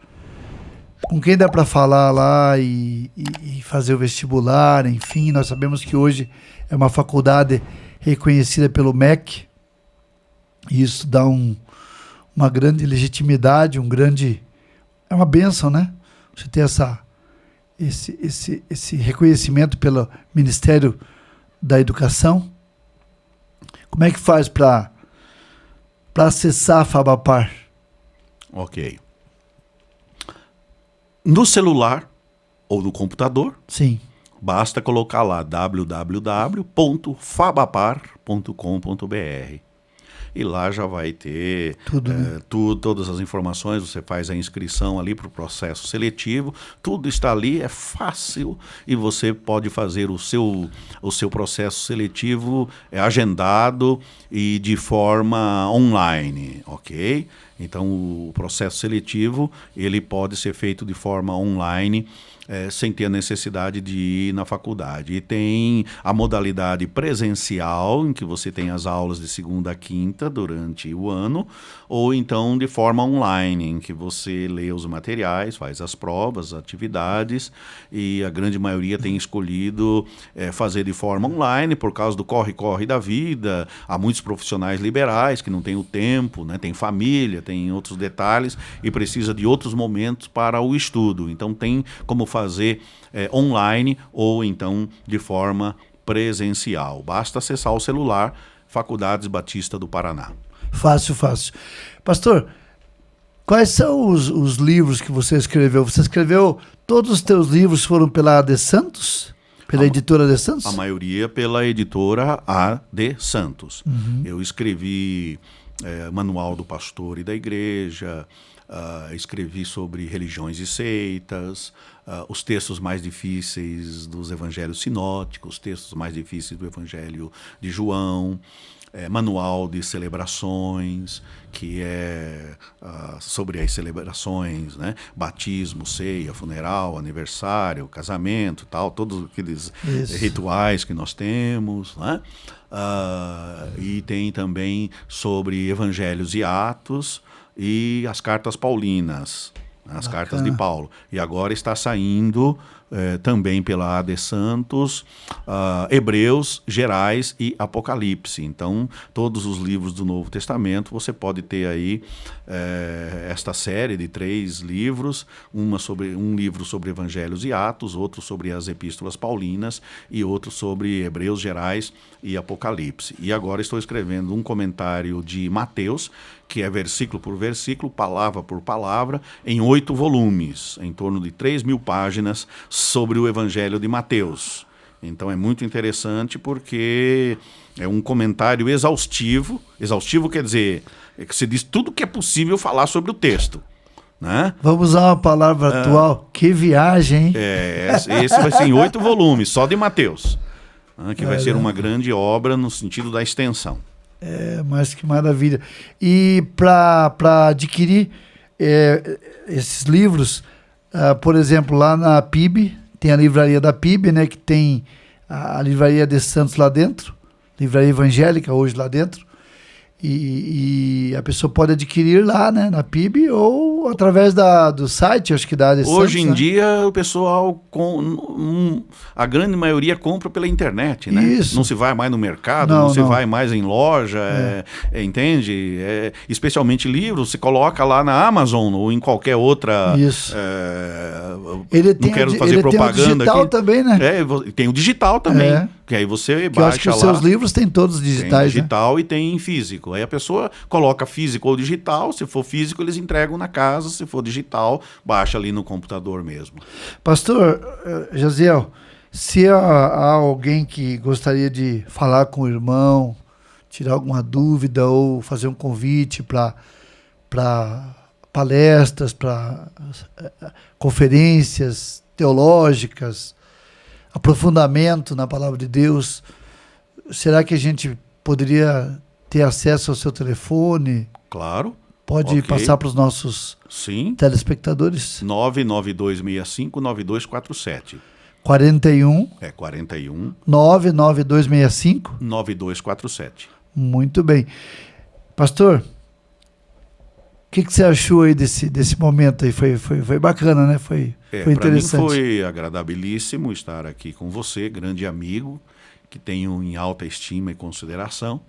Com quem dá para falar lá e fazer o vestibular, enfim, nós sabemos que hoje é uma faculdade reconhecida pelo MEC, e isso dá uma grande legitimidade, é uma bênção, né? Você ter esse reconhecimento pelo Ministério da Educação. Como é que faz para acessar a Fabapar? Ok. No celular ou no computador, sim, basta colocar lá www.fabapar.com.br e lá já vai ter todas as informações. Você faz a inscrição ali para o processo seletivo, tudo está ali, é fácil, e você pode fazer o seu processo seletivo agendado e de forma online, ok? Então, o processo seletivo ele pode ser feito de forma online, sem ter a necessidade de ir na faculdade. E tem a modalidade presencial, em que você tem as aulas de segunda a quinta durante o ano, ou então de forma online, em que você lê os materiais, faz as provas, as atividades, e a grande maioria tem escolhido fazer de forma online, por causa do corre-corre da vida. Há muitos profissionais liberais que não têm o tempo, né? Tem família, tem outros detalhes, e precisa de outros momentos para o estudo. Então tem como fazer online ou então de forma presencial. Basta acessar o celular, Faculdades Batista do Paraná. Fácil. Pastor, quais são os livros que você escreveu? Você escreveu, todos os teus livros foram pela AD Santos? Pela editora AD Santos? A maioria pela editora AD Santos. Eu escrevi Manual do Pastor e da Igreja, escrevi sobre religiões e seitas, os textos mais difíceis dos evangelhos sinóticos, textos mais difíceis do Evangelho de João, manual de celebrações, que é sobre as celebrações, né? Batismo, ceia, funeral, aniversário, casamento, tal, todos aqueles rituais que nós temos, né? E tem também sobre evangelhos e atos e as cartas paulinas, as cartas de Paulo. E agora está saindo também pela AD Santos, Hebreus, Gerais e Apocalipse. Então, todos os livros do Novo Testamento, você pode ter aí esta série de 3 livros, um livro sobre Evangelhos e Atos, outro sobre as Epístolas Paulinas e outro sobre Hebreus, Gerais e Apocalipse. E agora estou escrevendo um comentário de Mateus, que é versículo por versículo, palavra por palavra, em 8 volumes, em torno de 3.000 páginas, sobre o Evangelho de Mateus. Então é muito interessante porque é um comentário exaustivo. Exaustivo quer dizer que você diz tudo que é possível falar sobre o texto, né? Vamos usar uma palavra atual. Que viagem, hein? Esse vai ser em 8 volumes, só de Mateus, né? Que vai ser uma grande obra no sentido da extensão. Mas que maravilha. E para adquirir esses livros, por exemplo, lá na PIB, tem a livraria da PIB, né, que tem a livraria de Santos lá dentro, livraria evangélica hoje lá dentro, e a pessoa pode adquirir lá, né, na PIB ou através do site, acho que da AD Santos. Hoje em dia o pessoal, a grande maioria compra pela internet, né? Isso. Não se vai mais no mercado, não se vai mais em loja, entende? Especialmente livros, se coloca lá na Amazon ou em qualquer outra... Isso. Ele tem, não quero fazer propaganda tem o digital aqui. Também, né? Tem o digital também, que aí você baixa lá. Eu acho que os seus livros têm todos digitais, tem digital, né? E tem em físico. Aí a pessoa coloca físico ou digital, se for físico eles entregam na casa, se for digital, baixa ali no computador mesmo. Pastor Jaziel, se há alguém que gostaria de falar com o irmão, tirar alguma dúvida ou fazer um convite para palestras, para conferências teológicas, aprofundamento na palavra de Deus, será que a gente poderia ter acesso ao seu telefone? Claro. Pode passar para os nossos telespectadores? 99265-9247. 41. 41. 99265? 9247. Muito bem. Pastor, o que você achou aí desse momento aí? Foi bacana, né? Foi interessante. Para mim foi agradabilíssimo estar aqui com você, grande amigo, que tenho em alta estima e consideração.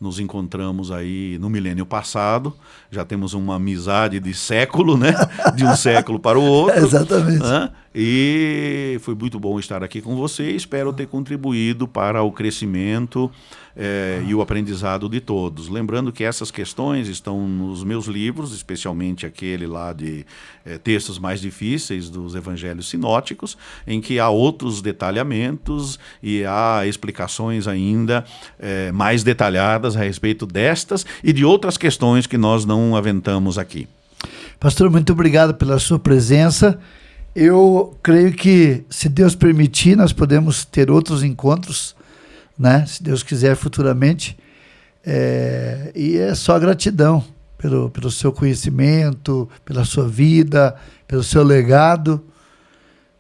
Nos encontramos aí no milênio passado, já temos uma amizade de século, né? De um século para o outro. Exatamente. Né? E foi muito bom estar aqui com você. Espero ter contribuído para o crescimento e o aprendizado de todos. Lembrando que essas questões estão nos meus livros, especialmente aquele lá de textos mais difíceis dos evangelhos sinóticos, em que há outros detalhamentos e há explicações ainda mais detalhadas a respeito destas e de outras questões que nós não aventamos aqui. Pastor, muito obrigado pela sua presença. Eu creio que, se Deus permitir, nós podemos ter outros encontros, né? Se Deus quiser, futuramente. E é só gratidão pelo seu conhecimento, pela sua vida, pelo seu legado,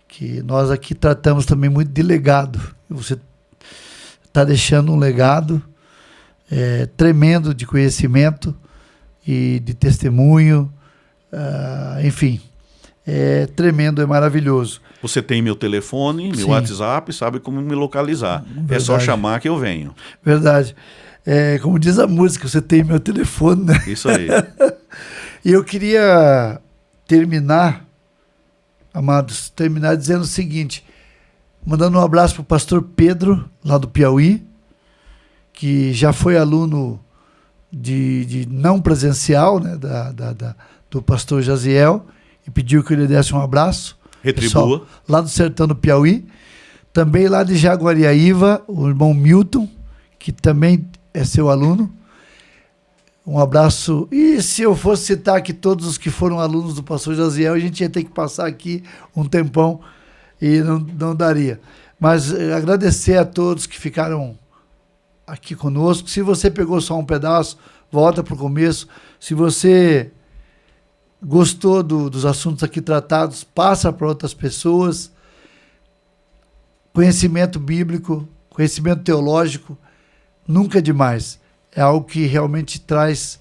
que nós aqui tratamos também muito de legado. Você está deixando um legado tremendo de conhecimento e de testemunho, enfim, é tremendo, é maravilhoso. Você tem meu telefone, meu Sim. WhatsApp, sabe como me localizar. Verdade. É só chamar que eu venho. Verdade. Como diz a música, você tem meu telefone, né? Isso aí. E eu queria terminar, amados, dizendo o seguinte, mandando um abraço para o pastor Pedro, lá do Piauí, que já foi aluno de não presencial, né, do pastor Jaziel, e pediu que eu lhe desse um abraço. Retribua. Pessoal, lá do sertão do Piauí. Também lá de Jaguariaíva, o irmão Milton, que também é seu aluno. Um abraço. E se eu fosse citar aqui todos os que foram alunos do pastor Jaziel, a gente ia ter que passar aqui um tempão e não daria. Mas agradecer a todos que ficaram aqui conosco. Se você pegou só um pedaço, volta para o começo. Se você gostou dos assuntos aqui tratados, passa para outras pessoas. Conhecimento bíblico, conhecimento teológico, nunca é demais. É algo que realmente traz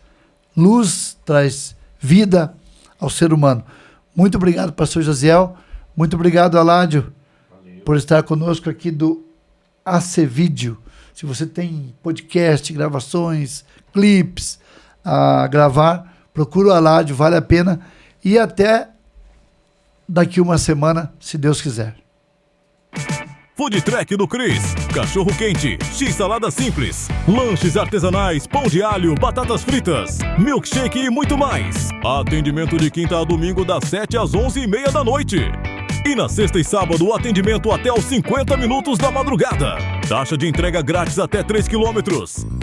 luz, traz vida ao ser humano. Muito obrigado, pastor Jaziel. Muito obrigado, Aládio, por estar conosco aqui do AC Vídeo. Se você tem podcast, gravações, clipes a gravar, procura o Aládio, vale a pena. E até daqui uma semana, se Deus quiser. Food Truck do Cris, cachorro quente, x-salada simples, lanches artesanais, pão de alho, batatas fritas, milkshake e muito mais. Atendimento de quinta a domingo das 7 às 11h30 da noite. E na sexta e sábado, o atendimento até os 50 minutos da madrugada. Taxa de entrega grátis até 3 km.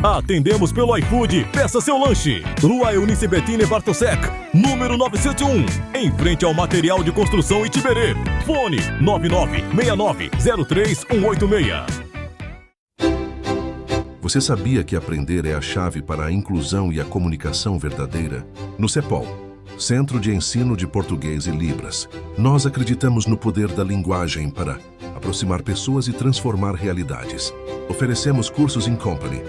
Atendemos pelo iFood. Peça seu lanche. Rua Eunice Bettine Bartosek, número 901. Em frente ao material de construção Itiberê. Fone 996903-186. Você sabia que aprender é a chave para a inclusão e a comunicação verdadeira? No CEPOL, Centro de Ensino de Português e Libras, nós acreditamos no poder da linguagem para aproximar pessoas e transformar realidades. Oferecemos cursos in company,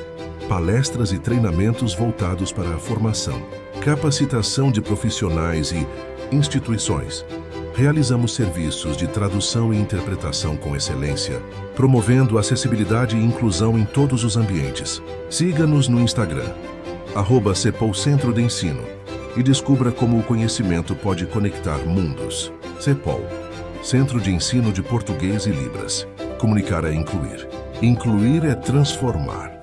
palestras e treinamentos voltados para a formação, capacitação de profissionais e instituições. Realizamos serviços de tradução e interpretação com excelência, promovendo acessibilidade e inclusão em todos os ambientes. Siga-nos no Instagram, @CEPOL Centro de Ensino, e descubra como o conhecimento pode conectar mundos. CEPOL, Centro de Ensino de Português e Libras. Comunicar é incluir. Incluir é transformar.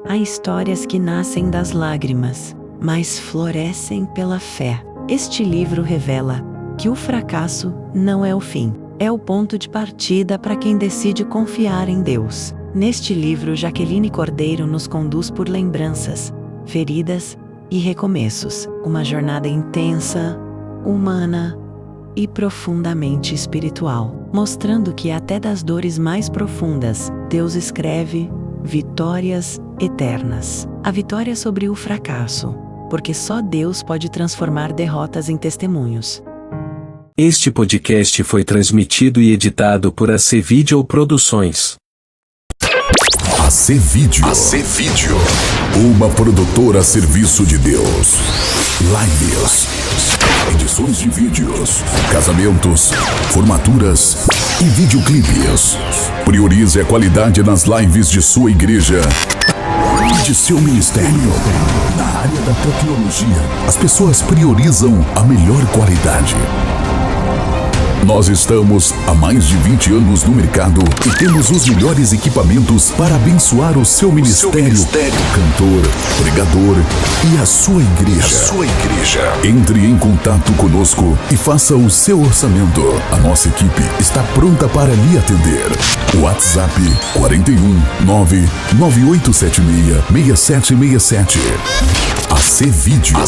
Há histórias que nascem das lágrimas, mas florescem pela fé. Este livro revela que o fracasso não é o fim, é o ponto de partida para quem decide confiar em Deus. Neste livro, Jaqueline Cordeiro nos conduz por lembranças, feridas e recomeços. Uma jornada intensa, humana e profundamente espiritual, mostrando que até das dores mais profundas, Deus escreve vitórias eternas. A vitória sobre o fracasso, porque só Deus pode transformar derrotas em testemunhos. Este podcast foi transmitido e editado por AC Video Produções. AC Vídeo. Uma produtora a serviço de Deus. Lives, edições de vídeos, casamentos, formaturas e videoclipes. Priorize a qualidade nas lives de sua igreja e de seu ministério. Na área da tecnologia, as pessoas priorizam a melhor qualidade. Nós estamos há mais de 20 anos no mercado e temos os melhores equipamentos para abençoar o seu ministério, cantor, pregador e a sua igreja. Entre em contato conosco e faça o seu orçamento. A nossa equipe está pronta para lhe atender. WhatsApp 41 99876 6767. AC Vídeo.